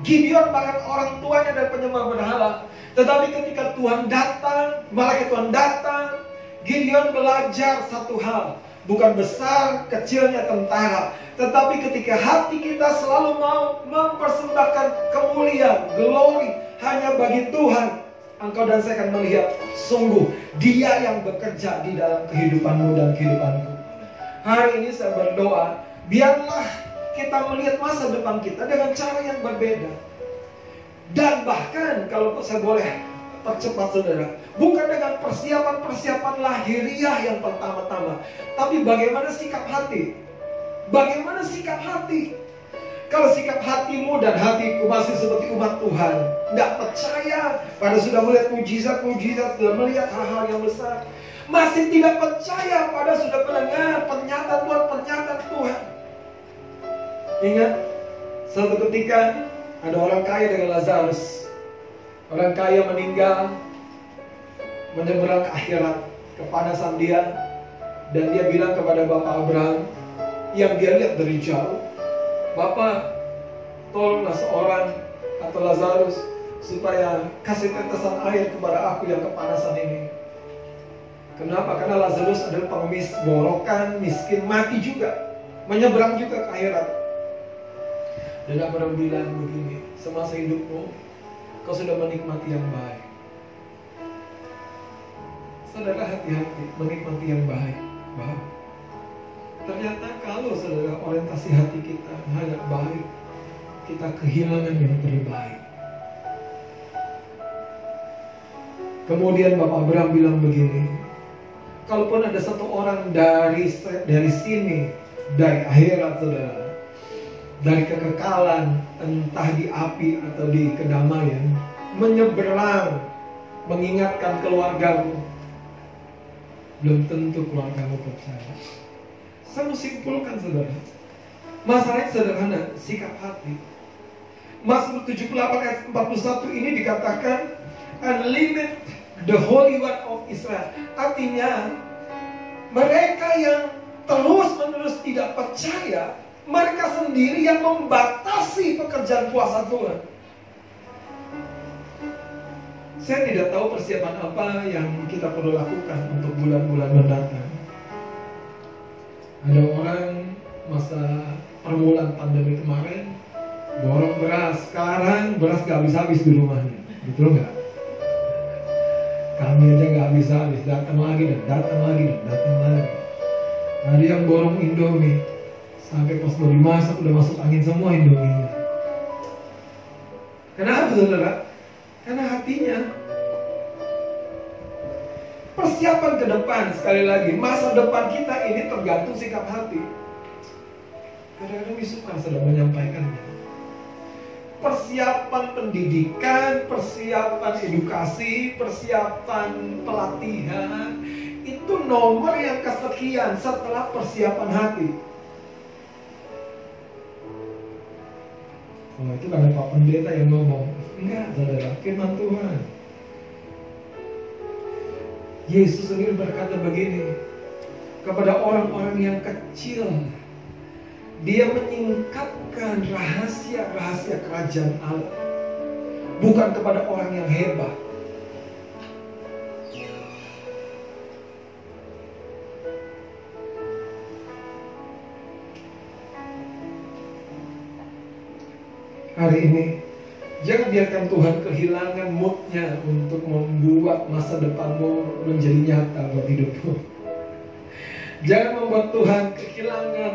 Gideon bahkan orang tuanya dan penyembah berhala. Tetapi ketika Tuhan datang, malaikat Tuhan datang, Gideon belajar satu hal. Bukan besar kecilnya tentara, tetapi ketika hati kita selalu mau mempersembahkan kemuliaan, glory hanya bagi Tuhan, engkau dan saya akan melihat sungguh Dia yang bekerja di dalam kehidupanmu dan kehidupanku. Hari ini saya berdoa, biarlah kita melihat masa depan kita dengan cara yang berbeda. Dan bahkan kalau saya boleh percepat, saudara, bukan dengan persiapan-persiapan lahiriah yang pertama-tama, tapi bagaimana sikap hati. Bagaimana sikap hati? Kalau sikap hatimu dan hatiku masih seperti umat Tuhan, tidak percaya pada sudah melihat mujizat-mujizat, sudah melihat hal-hal yang besar, masih tidak percaya pada sudah mendengar pernyataan Tuhan. Ingat, suatu ketika ada orang kaya dengan Lazarus. Orang kaya meninggal, menyeberang ke akhirat, kepanasan dia, dan dia bilang kepada Bapak Abraham yang dia lihat dari jauh, Bapak, tolonglah seorang atau Lazarus supaya kasih tetesan air kepada aku yang kepanasan ini. Kenapa? Karena Lazarus adalah pengemis, borokan, miskin, mati juga, menyeberang juga ke akhirat. Dan Abraham bilang begini, semasa hidupmu kau sudah menikmati yang baik. Saudara, hati-hati menikmati yang baik. Wah, ternyata kalau saudara orientasi hati kita hanya baik, kita kehilangan yang terbaik. Kemudian Bapak Abraham bilang begini, kalaupun ada satu orang dari sini, dari akhirat, saudara, dari kekekalan, entah di api atau di kedamaian, menyeberang mengingatkan keluargamu, belum tentu keluargamu percaya. Saya mau simpulkan saudara, masalahnya sederhana, sikap hati. Mazmur 78 ayat 41 ini dikatakan unlimited the Holy One of Israel. Artinya mereka yang terus-menerus tidak percaya, mereka sendiri yang membatasi pekerjaan kuasa Tuhan. Saya tidak tahu persiapan apa yang kita perlu lakukan untuk bulan-bulan mendatang. Ada orang masa permulaan pandemi kemarin borong beras, sekarang beras gak habis-habis di rumahnya, betul nggak? Kami aja gak habis-habis, datang lagi dan datang lagi dan datang lagi. Ada yang borong Indomie, sampai pas mau dimasak udah masuk angin semua Indominya. Kenapa saudara? Karena hatinya. Persiapan ke depan, sekali lagi, masa depan kita ini tergantung sikap hati. Kadang-kadang disukar sedang menyampaikannya. Persiapan pendidikan, persiapan edukasi, persiapan pelatihan, itu nomor yang kesekian setelah persiapan hati. Oh, itu karena Pak Pendeta yang ngomong. Enggak, saudara, firman Tuhan. Yesus sendiri berkata begini kepada orang-orang yang kecil. Dia menyingkapkan rahasia-rahasia kerajaan Allah, bukan kepada orang yang hebat. Hari ini jangan biarkan Tuhan kehilangan moodnya untuk membuat masa depanmu menjadi nyata buat hidupmu. Jangan membuat Tuhan kehilangan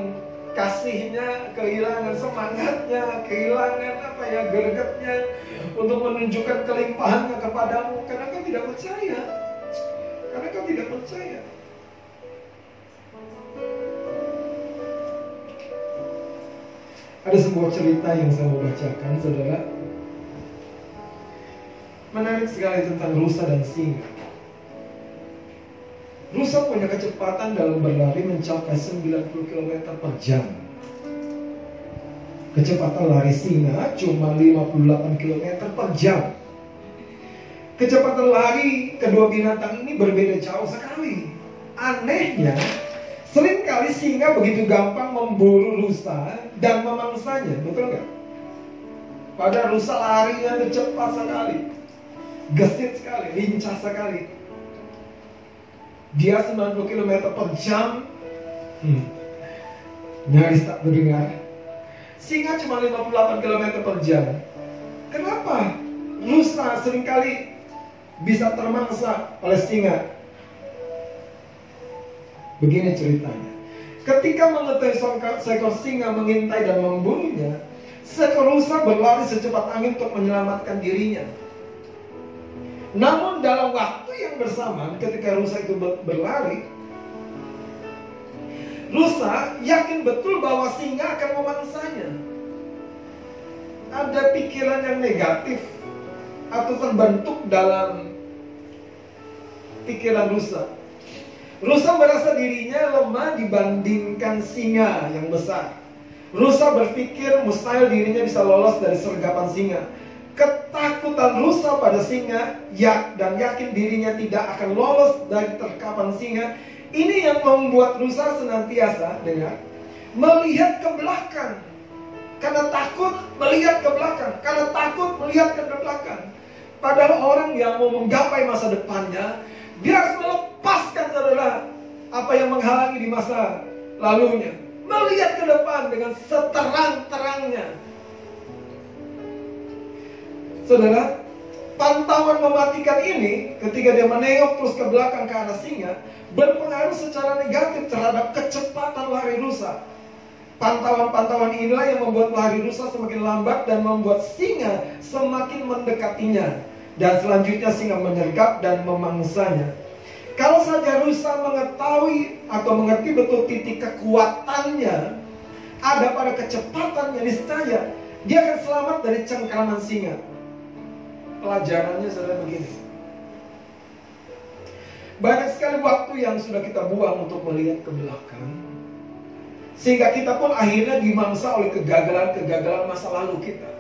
kasihnya, kehilangan semangatnya, kehilangan gregetnya untuk menunjukkan kelimpahannya kepadamu, karena kau tidak percaya. Karena kau tidak percaya. Ada sebuah cerita yang saya mau bacakan, saudara. Menarik sekali tentang rusa dan singa. Rusa punya kecepatan dalam berlari mencapai 90 km per jam. Kecepatan lari singa cuma 58 km per jam. Kecepatan lari kedua binatang ini berbeda jauh sekali. Anehnya, seringkali singa begitu gampang memburu rusa dan memangsanya, betul nggak? Padahal rusa larinya cepat sekali, gesit sekali, lincah sekali. Dia 90 km per jam, nyaris tak terdengar. Singa cuma 58 km per jam. Kenapa rusa seringkali bisa termangsa oleh singa? Begini ceritanya. Ketika mengetahui seekor singa mengintai dan membunuhnya, seekor rusa berlari secepat angin untuk menyelamatkan dirinya. Namun dalam waktu yang bersamaan ketika rusa itu berlari, rusa yakin betul bahwa singa akan memangsanya. Ada pikiran yang negatif atau terbentuk dalam pikiran rusa. Rusa merasa dirinya lemah dibandingkan singa yang besar. Rusa berpikir mustahil dirinya bisa lolos dari sergapan singa. Ketakutan rusa pada singa dan yakin dirinya tidak akan lolos dari terkapan singa, ini yang membuat rusa senantiasa melihat ke belakang. Karena takut melihat ke belakang, karena takut melihat ke belakang. Padahal orang yang mau menggapai masa depannya, dia harus melepaskan saudara apa yang menghalangi di masa lalunya, melihat ke depan dengan seterang-terangnya. Saudara, pantauan mematikan ini ketika dia menengok terus ke belakang ke arah singa berpengaruh secara negatif terhadap kecepatan lari rusa. Pantauan-pantauan inilah yang membuat lari rusa semakin lambat dan membuat singa semakin mendekatinya. Dan selanjutnya singa menyergap dan memangsanya. Kalau saja rusa mengetahui atau mengerti betul titik kekuatannya ada pada kecepatannya, niscaya dia akan selamat dari cengkraman singa. Pelajarannya saudara begini. Banyak sekali waktu yang sudah kita buang untuk melihat ke belakang, sehingga kita pun akhirnya dimangsa oleh kegagalan-kegagalan masa lalu kita.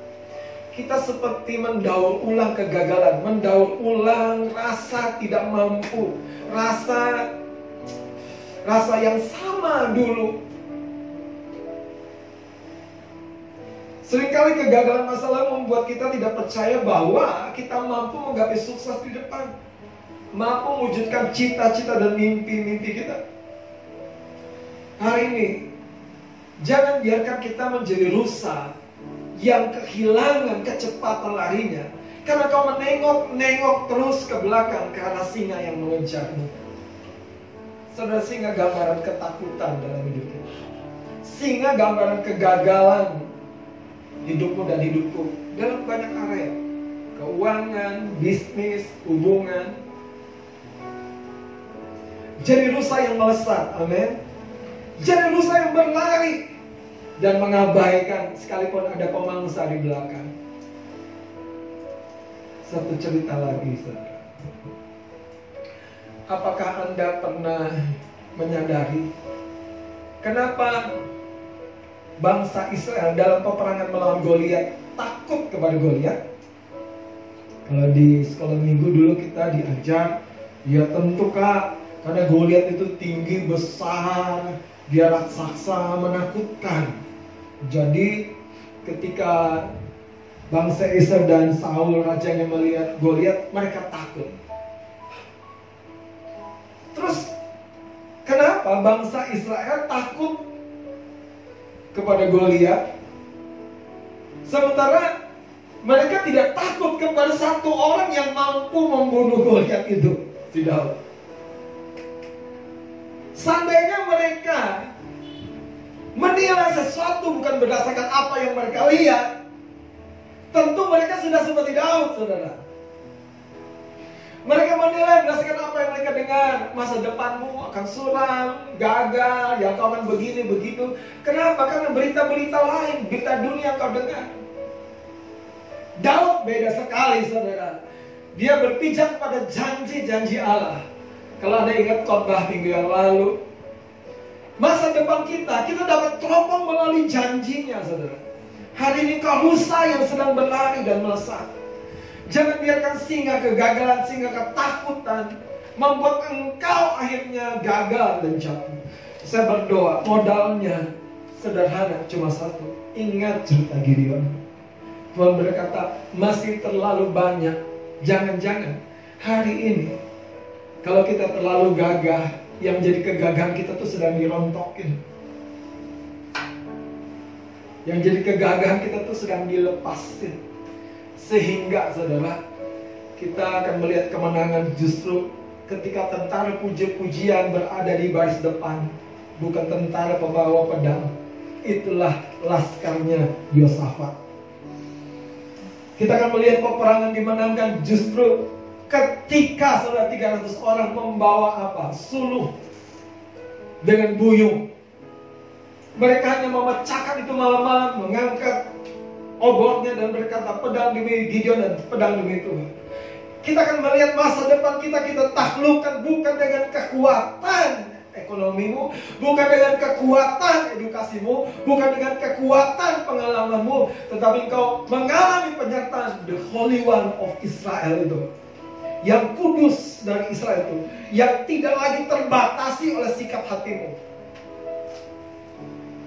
Kita seperti mendaur ulang kegagalan, mendaur ulang rasa tidak mampu, rasa yang sama dulu. Seringkali kegagalan masa lalu membuat kita tidak percaya bahwa kita mampu menggapai sukses di depan, mampu mewujudkan cita-cita dan mimpi-mimpi kita. Hari ini, jangan biarkan kita menjadi rusa yang kehilangan kecepatan larinya karena kau menengok terus ke belakang karena singa yang mengejarmu. Saudara, singa gambaran ketakutan dalam hidup kita. Singa gambaran kegagalan hidupmu dan hidupku dalam banyak area. Keuangan, bisnis, hubungan. Jadi rusa yang melesat, amin. Jadi rusa yang berlari dan mengabaikan sekalipun ada pemangsa di belakang. Satu cerita lagi, saudara. Apakah Anda pernah menyadari kenapa bangsa Israel dalam peperangan melawan Goliat takut kepada Goliat? Kalau di sekolah minggu dulu kita diajar, ya tentu Kak, karena Goliat itu tinggi, besar, dia raksasa, menakutkan. Jadi ketika bangsa Israel dan Saul rajanya melihat Goliat, mereka takut. Terus kenapa bangsa Israel takut kepada Goliat, sementara mereka tidak takut kepada satu orang yang mampu membunuh Goliat itu? Tidak. Seandainya mereka menilai sesuatu bukan berdasarkan apa yang mereka lihat, tentu mereka sudah seperti Daud, saudara. Mereka menilai berdasarkan apa yang mereka dengar. Masa depanmu akan suram, gagal, ya kau akan begini, begitu. Kenapa? Karena berita-berita lain, berita dunia kau dengar. Daud beda sekali, saudara. Dia berpijak pada janji-janji Allah. Kalau Anda ingat khotbah minggu yang lalu, masa depan kita dapat teropong melalui janjinya, saudara. Hari ini kau rusa yang sedang berlari dan melesat. Jangan biarkan singa kegagalan, singa ketakutan membuat engkau akhirnya gagal dan jatuh. Saya berdoa, modalnya sederhana, cuma satu. Ingat cerita Gideon. Tuhan berkata, masih terlalu banyak. Jangan-jangan hari ini kalau kita terlalu gagah, yang menjadi kegagahan kita tuh sedang dirontokin. Yang jadi kegagahan kita tuh sedang dilepasin. Sehingga saudara, kita akan melihat kemenangan justru ketika tentara puji-pujian berada di baris depan, bukan tentara pembawa pedang. Itulah laskarnya Yosafat. Kita akan melihat peperangan dimenangkan justru ketika saudara 300 orang membawa apa? Suluh dengan buyung. Mereka hanya memecahkan itu malam-malam, mengangkat obornya dan berkata, pedang demi Gideon dan pedang demi Tuhan. Kita akan melihat masa depan kita taklukkan bukan dengan kekuatan ekonomimu, bukan dengan kekuatan edukasimu, bukan dengan kekuatan pengalamanmu, tetapi engkau mengalami penyertaan the Holy One of Israel itu, yang kudus dari Israel itu, yang tidak lagi terbatasi oleh sikap hatimu.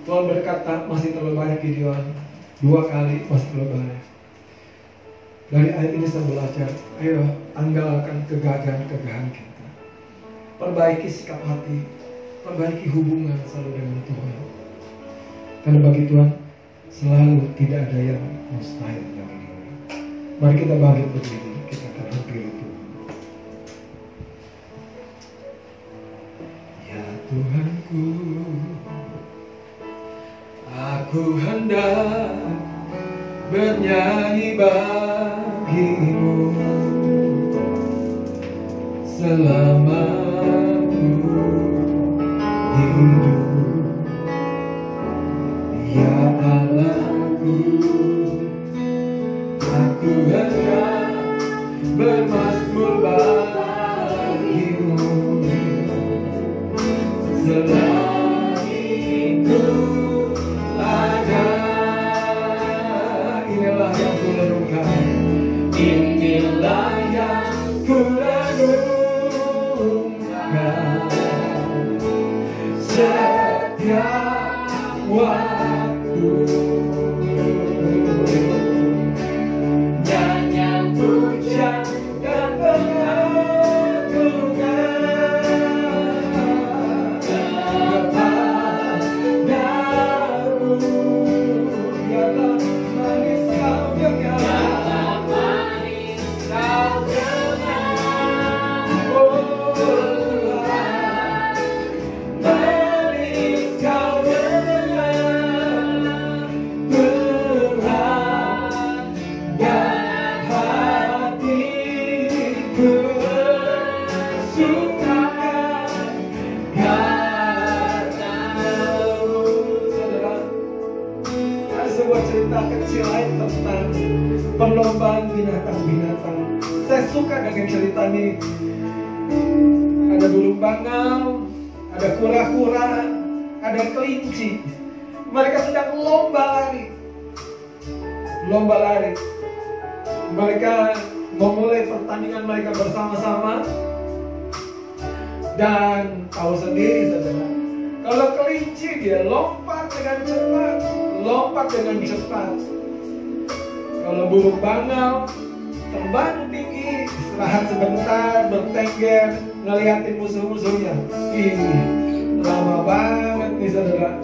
Tuhan berkata, masih terlalu banyak Gideon. 2 kali masih terlalu banyak. Dari ayat ini saya belajar, ayo tanggalkan kegagalan-kegagalan kita. Perbaiki sikap hati, perbaiki hubungan selalu dengan Tuhan. Karena bagi Tuhan selalu tidak ada yang mustahil bagi Dia. Mari kita bangkit berdiri, kita akan hampiri Tuhan. Ya Tuhanku, aku hendak bernyanyi bagimu selama ku hidup. Ya Allahku, aku hendak bermazmur bagimu selainku ada. Inilah yang ku renungkan, inilah yang ku renungkan setiap waktu. Nyanyian pujian dan pengagungan kepadamu, biarlah manis kau dengar, oh Tuhan, manis kau dengar, Tuhan, dan hatiku sukakan katamu. Saudara, ada sebuah cerita kecil lain tentang perlombaan binatang-binatang. Saya suka dengan cerita ini. Ada burung bangau, ada kura-kura, ada kelinci. Mereka sedang lomba lari. Lomba lari. Mereka memulai pertandingan mereka bersama-sama. Dan tahu sendiri, saudara, kalau kelinci dia lompat dengan cepat, lompat dengan cepat. Kalau burung bangau terbang tinggi, istirahat sebentar, bertengger, ngeliatin musuh-musuhnya. Ini lama banget nih, saudara,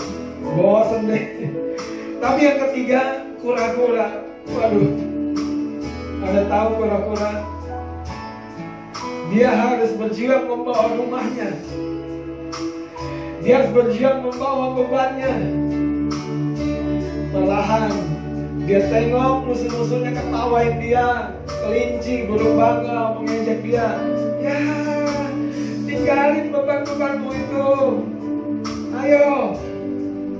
bosan deh. Tapi yang ketiga, kura-kura. Waduh, Anda tahu kura-kura? Dia harus berjuang membawa rumahnya. Dia harus berjuang membawa bebannya. Perlahan dia tengok musuh-musuhnya ketawain dia. Kelinci, burung bangau mengejek dia. Ya, tinggalin beban-bebanmu itu. Ayo.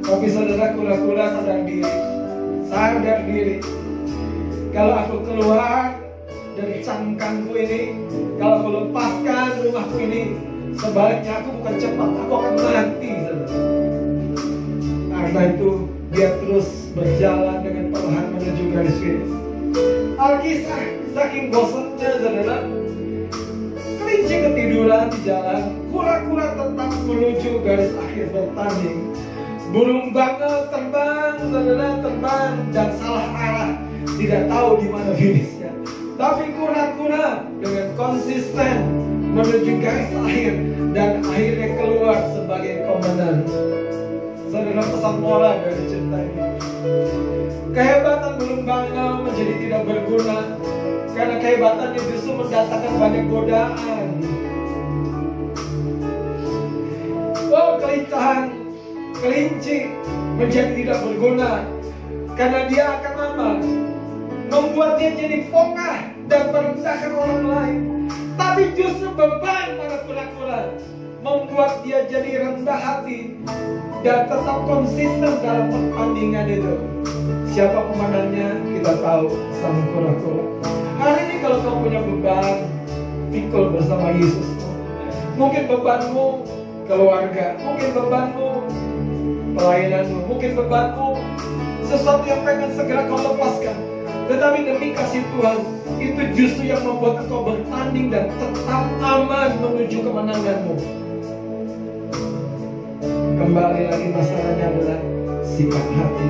Tapi saudara, kura-kura sadar diri. Kalau aku keluar dari cangkangku ini, kalau aku lepaskan rumahku ini, sebaliknya aku bukan cepat, aku akan mati, saudara. Karena itu dia terus berjalan dengan perlahan menuju garis finish. Alkisah, saking bosannya, saudara, kelinci ketiduran di jalan, kura-kura tetap menuju garis akhir bertanding. Burung bangau terbang, saudara, terbang dan salah arah, tidak tahu di mana finishnya. Tapi kura-kura dengan konsisten menuju garis akhir dan akhirnya keluar sebagai pemenang. Saudara, pesan moral dari cerita ini, kehebatan burung bangau menjadi tidak berguna karena kehebatannya justru mendatangkan banyak godaan. Oh, kelincahan kelinci menjadi tidak berguna karena dia akan apa? Membuat dia jadi pongah dan merendahkan orang lain. Tapi justru beban para kura-kura membuat dia jadi rendah hati dan tetap konsisten dalam pertandingan itu. Siapa pemenangnya kita tahu, sang kura-kura. Hari ini kalau kau punya beban, pikul bersama Yesus. Mungkin bebanmu keluarga, mungkin bebanmu pelayananmu, mungkin bebanmu sesuatu yang pengen segera kau lepaskan. Tetapi demi kasih Tuhan, itu justru yang membuat engkau bertanding dan tetap aman menuju kemenanganmu. Kembali lagi masalahnya adalah sikap hati.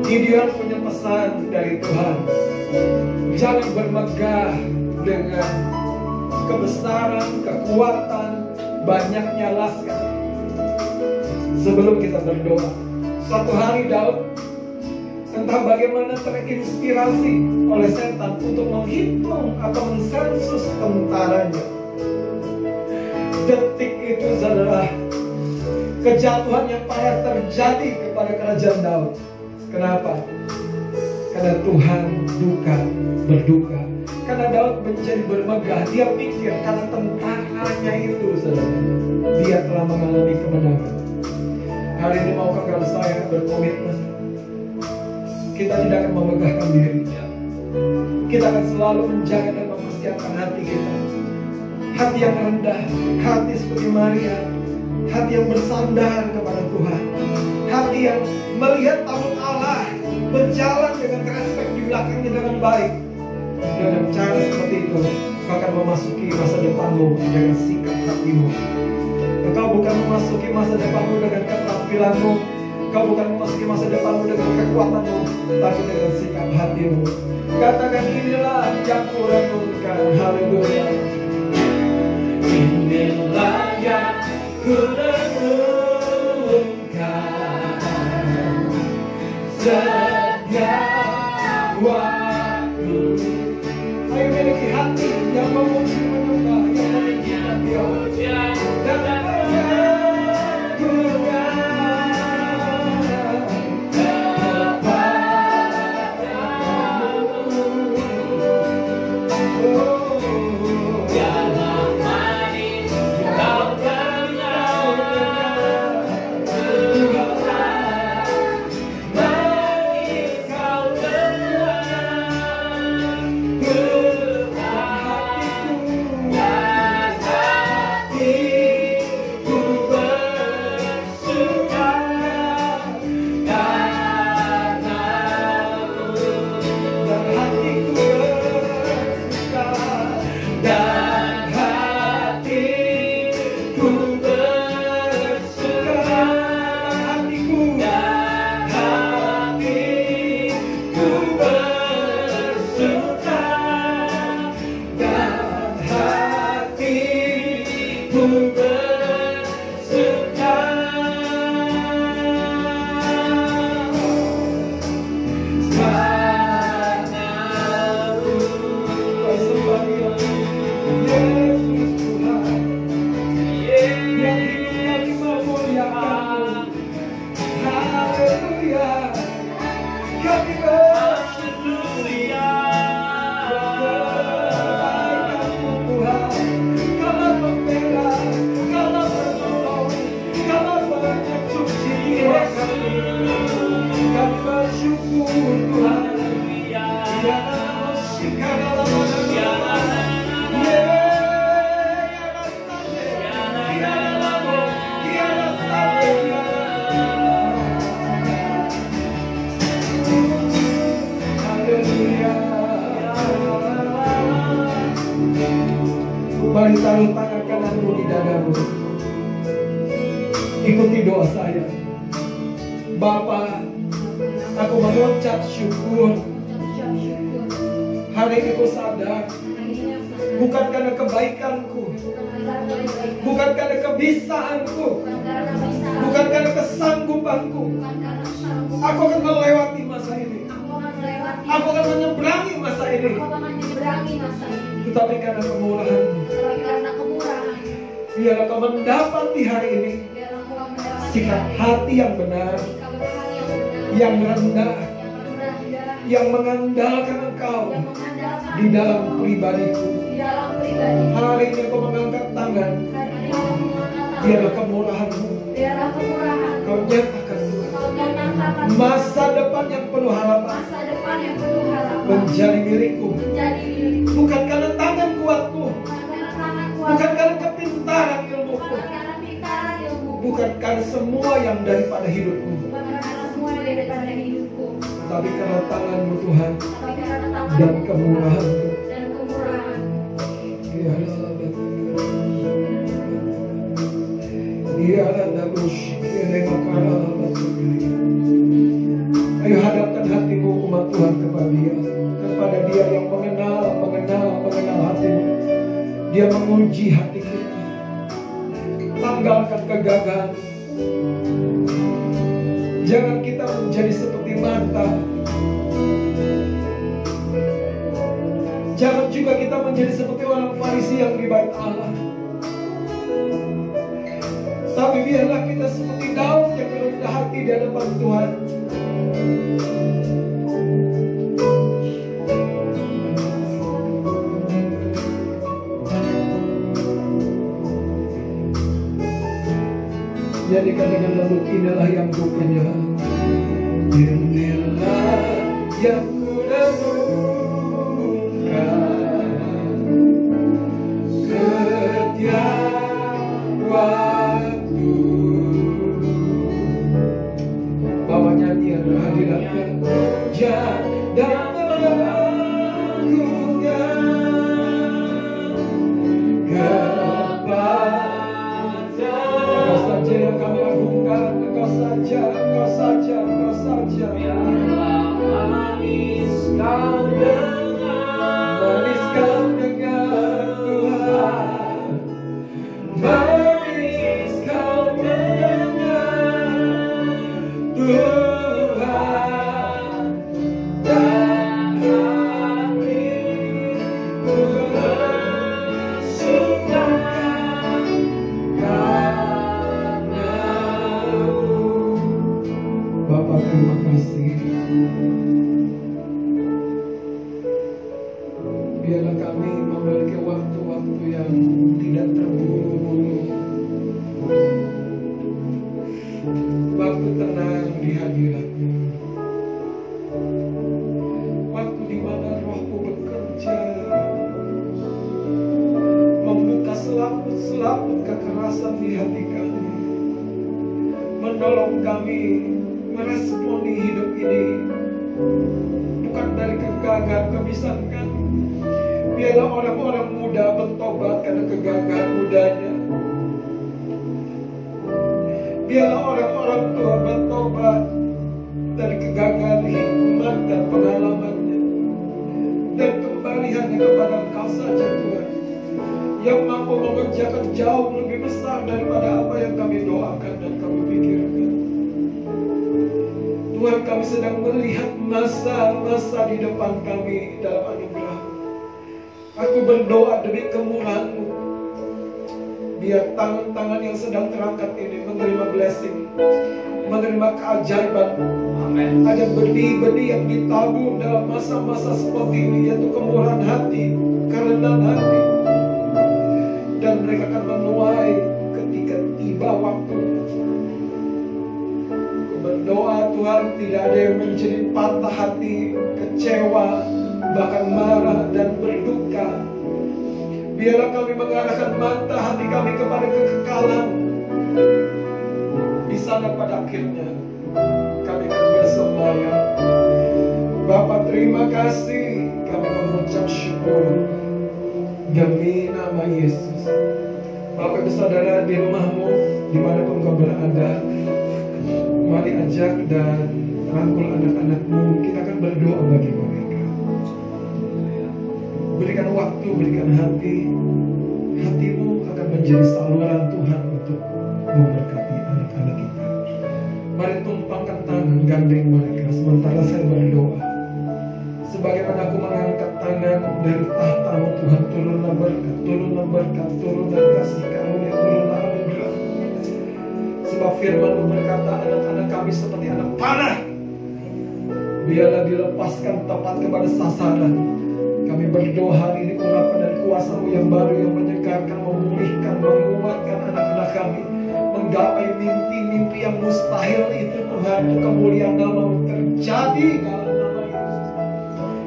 Gideon punya pesan dari Tuhan. Jangan bermegah dengan kebesaran, kekuatan, banyaknya laskar. Sebelum kita berdoa, suatu hari Daud entah bagaimana terinspirasi oleh setan untuk menghitung atau mensensus tentaranya. Detik itu, saudara, kejatuhan yang parah terjadi kepada kerajaan Daud. Kenapa? Karena Tuhan berduka. Karena Daud menjadi bermegah. Dia pikir karena tentaranya itu, saudara, dia telah mengalami kemenangan. Hari ini maukah kalau saya berkomitmen, kita tidak akan memegahkan diri. Kita akan selalu menjaga dan mempersiapkan hati kita. Hati yang rendah, hati seperti Maria, hati yang bersandar kepada Tuhan, hati yang melihat tabut Allah, berjalan dengan respek di belakangnya dengan baik. Dengan cara seperti itu, kau akan memasuki masa depanmu dengan sikap hatimu. Engkau bukan memasuki masa depanmu dengan ketampilanmu, kau bukan memasuki masa depanmu dengan kekuatanmu, tapi dengan sikap hatimu. Katakan, inilah yang kurenungkan. Haleluya. Inilah yang kurenungkan setiap waktu. Ayo miliki hati yang memuji menyembah, yang meninggikan Dia dan mari taruh tangan kananmu di dadamu. Ikuti doa saya. Bapa, aku mengucap syukur. Hari ini ku sadar, bukan karena kebaikanku, bukan karena kebisaanku, bukan karena kesanggupanku, aku akan melewati masa ini. Aku akan menyeberangi masa ini. Tetapi karena kemurahan-Mu, biarlah Kau mendapati hari ini sikap hati yang benar, yang rendah, yang mengandalkan Engkau di dalam pribadiku. Hari ini Kau mengangkat tangan, biarlah kemurahan-Mu Kau nyatakan masa depan yang penuh harapan menjadi milikku. Bukan karena tangan kuatku, bukan karena kepintaran ilmuku, bukan karena semua yang daripada hidupku, tapi karena tangan-Mu Tuhan dan kemurahan-Mu. Ayo hadapkan hatimu umat Tuhan kepada Dia yang mengenal hatimu. Dia menguji hati kita. Tanggalkan kegagalan. Jangan kita menjadi seperti Marta. Jangan juga kita menjadi seperti orang Farisi yang di bait Allah. Tapi biarlah kita seperti Daud yang rendah hati di hadapan Tuhan. Jadikan dengan lembut, inilah yang ku punya, inilah yang ku renungkan setiap waktu. hadirat-Mu. Waktu di mana Roh-Mu bekerja, membuka selaput-selaput kekerasan di hati kami, menolong kami meresponi hidup ini bukan dari kegagahan kebisaan kami. Biarlah orang-orang muda bertobat karena kegagahan mudanya. Biarlah orang-orang tua bertobat dari kegagalan hikmat dan pengalamannya, dan kembali hanya kepada Engkau saja Tuhan, yang mampu mengerjakan jauh lebih besar daripada apa yang kami doakan dan kami pikirkan. Tuhan, kami sedang melihat masa-masa di depan kami dalam anugerah. Aku berdoa demi kemurahan-Mu, biar tangan-tangan yang sedang terangkat ini menerima blessing, menerima keajaiban. Amin. Ada benih-benih yang ditabur dalam masa-masa seperti ini, yaitu kemurahan hati, kerendahan hati, dan mereka akan menuai ketika tiba waktu. Berdoa Tuhan, tidak ada yang menjadi patah hati, kecewa, bahkan marah dan berduka. Biarlah kami mengarahkan mata hati kami kepada kekekalan. Di sana pada akhirnya kami akan bersembahyang. Bapa, terima kasih, kami mengucap syukur demi nama Yesus. Bapak Ibu Saudara di rumahmu, dimanapun kau berada, mari ajak dan rangkul anak-anakmu. Kita akan berdoa bagi mereka. Berikan waktu, berikan hati. Hatimu akan menjadi saluran Tuhan untuk memberkati anak-anak kita. Mari tumpangkan tangan, gandeng mereka sementara saya berdoa. Sebagaimana aku mengangkat tangan dari tahta-Mu Tuhan, turunlah berkat, turunlah berkat, turunlah kasih karunia, turunlah anugerah. Sebab firman-Mu berkata, anak-anak kami seperti anak panah, biarlah dilepaskan tepat kepada sasaran. Kami berdoa hari ini, urapan dan kuasa-Mu yang baru yang menyegarkan, memulihkan, menguatkan anak-anak kami menggapai mimpi-mimpi yang mustahil itu Tuhan. Kemuliaan nama-Mu terjadi dalam nama Yesus.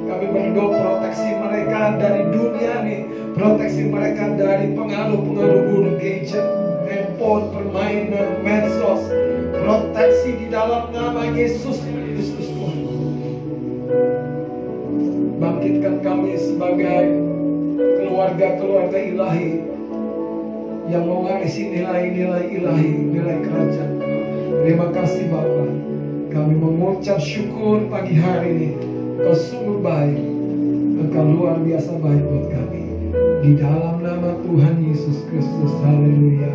Kami berdoa proteksi mereka dari dunia nih, proteksi mereka dari pengaruh-pengaruh buruk, gadget, handphone, permainan, medsos. Proteksi di dalam nama Yesus Kristus Tuhan. Bangkitkan kami sebagai keluarga-keluarga ilahi yang mewarisi nilai-nilai ilahi, nilai kerajaan. Terima kasih Bapa. Kami mengucap syukur pagi hari ini. Engkau sungguh baik, Engkau luar biasa baik buat kami. Di dalam nama Tuhan Yesus Kristus, haleluya,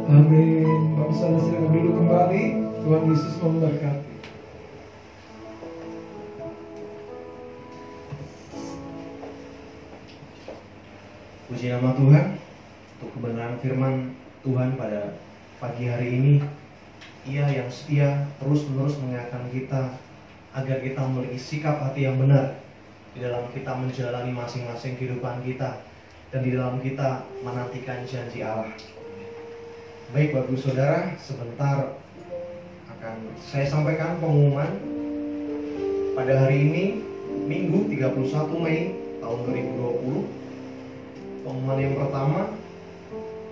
amin. Bapak Saudara silakan duduk kembali. Tuhan Yesus memberkati. Puji nama Tuhan untuk kebenaran firman Tuhan pada pagi hari ini. Ia yang setia terus-menerus mengingatkan kita agar kita memiliki sikap hati yang benar di dalam kita menjalani masing-masing kehidupan kita dan di dalam kita menantikan janji Allah. Baik Bapak Ibu Saudara, sebentar akan saya sampaikan pengumuman pada hari ini, Minggu 31 Mei tahun 2020. Pengumuman yang pertama,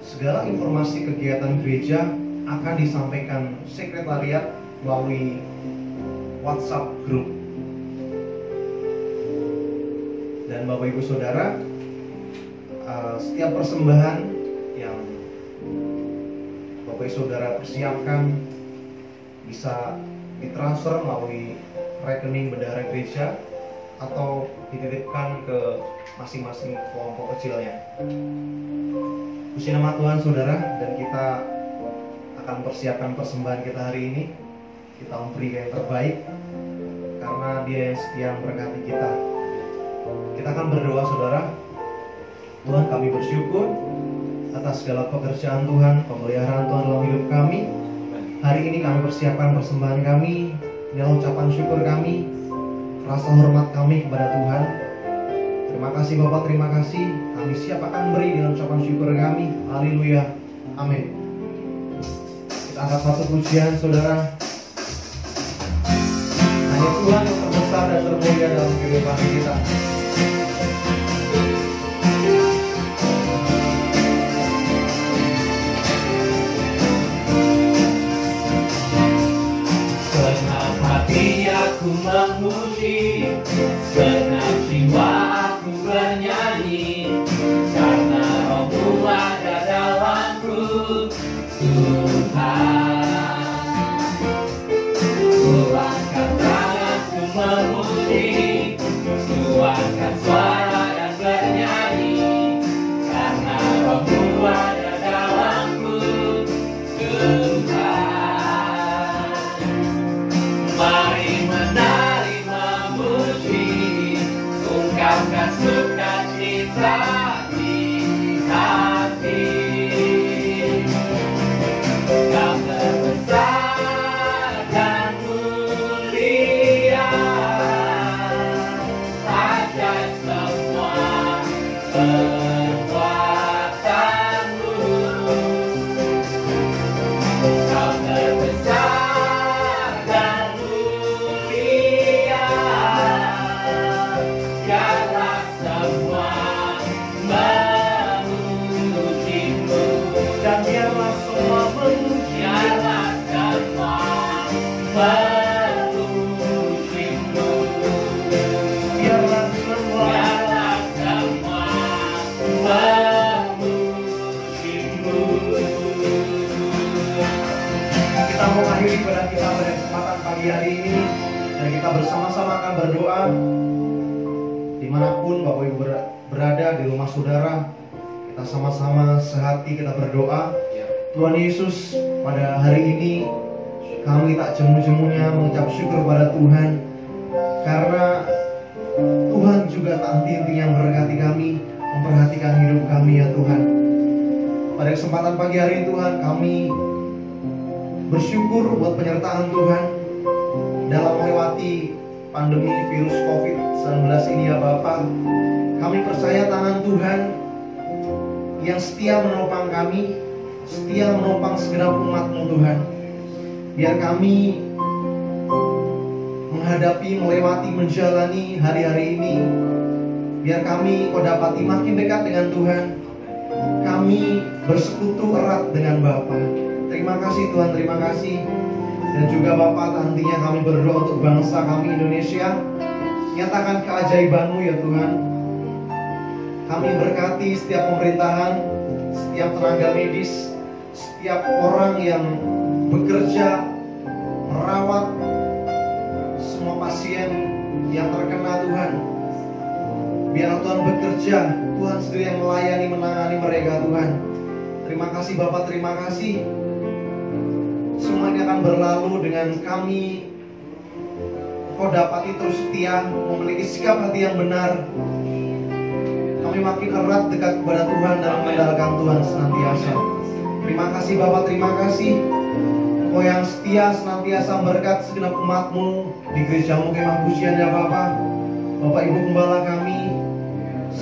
segala informasi kegiatan gereja akan disampaikan sekretariat melalui WhatsApp group. Dan Bapak Ibu Saudara, setiap persembahan yang Bapak Ibu Saudara persiapkan bisa ditransfer melalui rekening bendahara gereja atau dititipkan ke masing-masing kelompok kecilnya. Puji nama Tuhan Saudara, dan kita akan persiapkan persembahan kita hari ini. Kita memberi yang terbaik karena Dia yang setia memberkati kita. Kita akan berdoa Saudara. Tuhan, kami bersyukur atas segala pekerjaan Tuhan, pemeliharaan Tuhan dalam hidup kami. Hari ini kami persiapkan persembahan kami, dengan ucapan syukur kami, rasa hormat kami kepada Tuhan. Terima kasih Bapak, terima kasih. Kami siap akan beri dengan ucapan syukur kami. Haleluya, amin. Kita angkat satu pujian Saudara. Hanya Tuhan yang terbesar dan termulia dalam kehidupan kita. Senang hati aku memuji, senang jiwa aku bernyanyi, karena Roh-Mu ada dalamku, Tuhan. Kuangkat tanganku memuji, kuangkat suara dan bernyanyi, karena Roh-Mu ada dalamku, Tuhan. Mari menari memuji, ungkapkan sukacita di hati. Kau terbesar dan mulia, ajaib semua perbuatanmu. Kau terbesar dan mulia, biarlah semua memujimu. Dan biarlah semua memuji, Biarlah semua memujimu. biarlah semua. Biarlah semua memujimu. Kita mau akhiri pada kita pada kesempatan pagi hari ini, dan kita bersama-sama akan berdoa dimanapun Bapak Ibu berada di rumah saudara. Kita sama-sama sehati kita berdoa. Tuhan Yesus, pada hari ini kami tak jemu-jemunya mengucap syukur pada Tuhan, karena Tuhan juga tak henti-hentinya memberkati kami, memperhatikan hidup kami ya Tuhan. Pada kesempatan pagi hari ini Tuhan, kami bersyukur buat penyertaan Tuhan dalam melewati pandemi virus COVID-19 ini ya Bapa. Kami percaya tangan Tuhan yang setia menopang kami, setia menopang segenap umat-Mu Tuhan. Biar kami menghadapi, melewati, menjalani hari-hari ini, biar kami Kau dapati makin dekat dengan Tuhan. Kami bersekutu erat dengan Bapa. Terima kasih Tuhan, terima kasih. Dan juga Bapa, tak hentinya kami berdoa untuk bangsa kami Indonesia. Nyatakan keajaiban-Mu ya Tuhan. Kami berkati setiap pemerintahan, setiap tenaga medis, setiap orang yang bekerja merawat semua pasien yang terkena Tuhan. Biar Tuhan bekerja, Tuhan sendiri yang melayani, menangani mereka Tuhan. Terima kasih Bapak, terima kasih. Semuanya akan berlalu dengan kami Kau dapati terus setia, memiliki sikap hati yang benar. Kami makin erat dekat kepada Tuhan dan mengandalkan Tuhan senantiasa. Terima kasih Bapak, terima kasih. Engkau yang setia senantiasa berkat segenap umat-Mu di gereja-Mu Kemah Pujian ya Bapak. Bapak Ibu Gembala kami,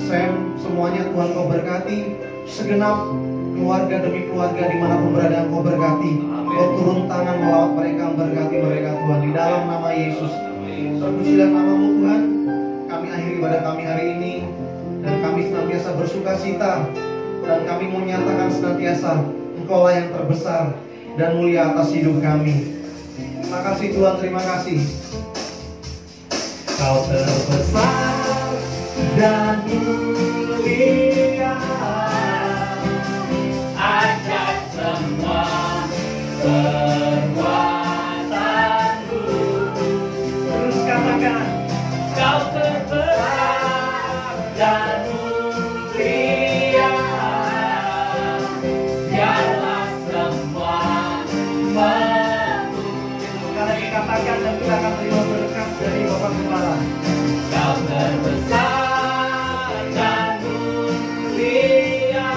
Sam, semuanya Tuhan Kau berkati. Segenap keluarga demi keluarga dimanapun berada Kau berkati. Kau turun tangan melawat mereka, memberkati mereka Tuhan, di dalam nama Yesus. Terpujilah nama-Mu Tuhan. Kami akhiri ibadah kami hari ini, dan kami senantiasa bersuka cita, dan kami menyatakan senantiasa Engkau lah yang terbesar dan mulia atas hidup kami. Terima kasih Tuhan, terima kasih. Kau terbesar dan mulia, ajaib semua perbuatanmu. Terus katakan, Kau terbesar dan mulia, biarlah semua sekali katakan, dan kita akan terima berkat dari Bapak Gembala. Kau terbesar dan mulia,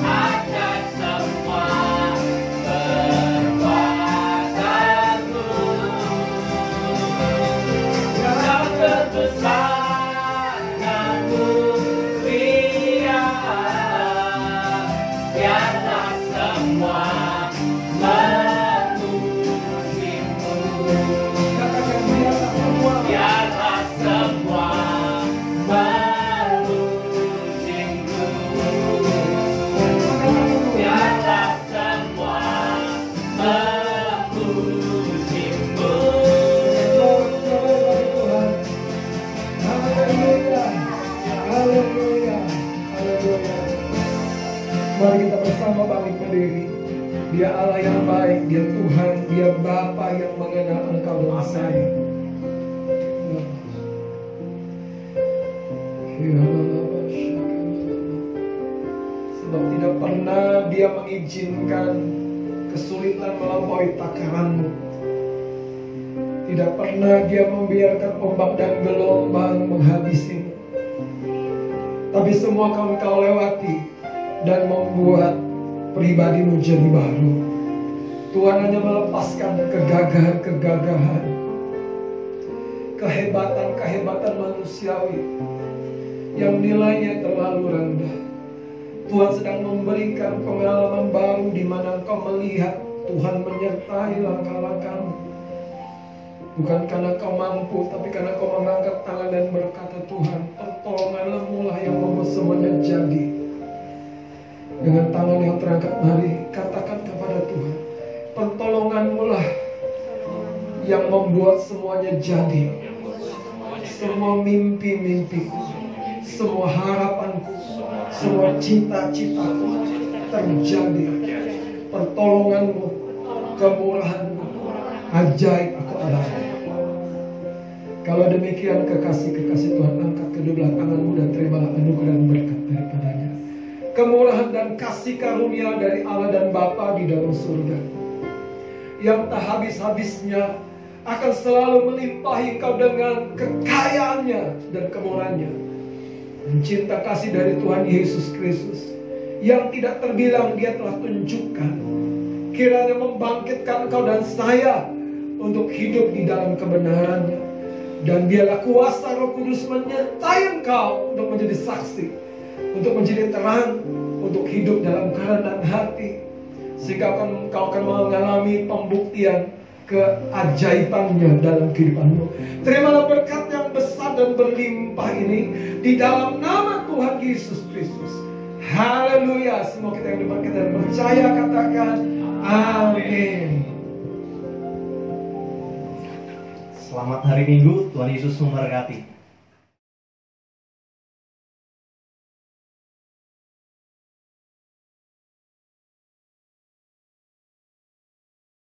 ajaib semua perbuatanmu. Kau terbesar dan mulia, biarlah semua memujimu. Mari kita bersama bangkit berdiri. Dia Allah yang baik, Dia Tuhan, Dia Bapa yang mengenal engkau dan saya. Sebab tidak pernah Dia mengizinkan kesulitan melampaui takaranmu. Tidak pernah Dia membiarkan ombak dan gelombang menghabisimu. Tapi semua kau lewati dan membuat pribadimu jadi baru. Tuhan hanya melepaskan kegagahan-kegagahan, kehebatan-kehebatan manusiawi yang nilainya terlalu rendah. Tuhan sedang memberikan pengalaman baru di mana engkau melihat Tuhan menyertai langkah-langkahmu. Bukan karena kau mampu, tapi karena kau mengangkat tangan dan berkata, Tuhan, pertolongan-Mu lah yang membuat semuanya jadi. Dengan tangan yang terangkat, mari katakan kepada Tuhan, pertolongan-Mu lah yang membuat semuanya jadi. Semua mimpi-mimpiku, semua harapanku, semua cita-citaku terjadi. Pertolongan-Mu, kemurahan-Mu, ajaib aku alami. Kalau demikian kekasih-kekasih Tuhan, angkat kedua belah tanganmu dan terimalah anugerah dan berkat daripadanya. Kemurahan dan kasih karunia dari Allah dan Bapa di dalam surga, yang tak habis-habisnya akan selalu melimpahi kau dengan kekayaannya dan kemurahannya. Dan cinta kasih dari Tuhan Yesus Kristus yang tidak terbilang Dia telah tunjukkan, kiranya membangkitkan kau dan saya untuk hidup di dalam kebenarannya. Dan biarlah kuasa Roh Kudus menyertai engkau untuk menjadi saksi, untuk menjadi terang, untuk hidup dalam kerendahan hati, sehingga engkau akan mengalami pembuktian keajaibannya dalam kehidupanmu. Terimalah berkat yang besar dan berlimpah ini di dalam nama Tuhan Yesus Kristus. Haleluya. Semua kita yang diberkati dan percaya katakan amin. Selamat hari Minggu, Tuhan Yesus memberkati.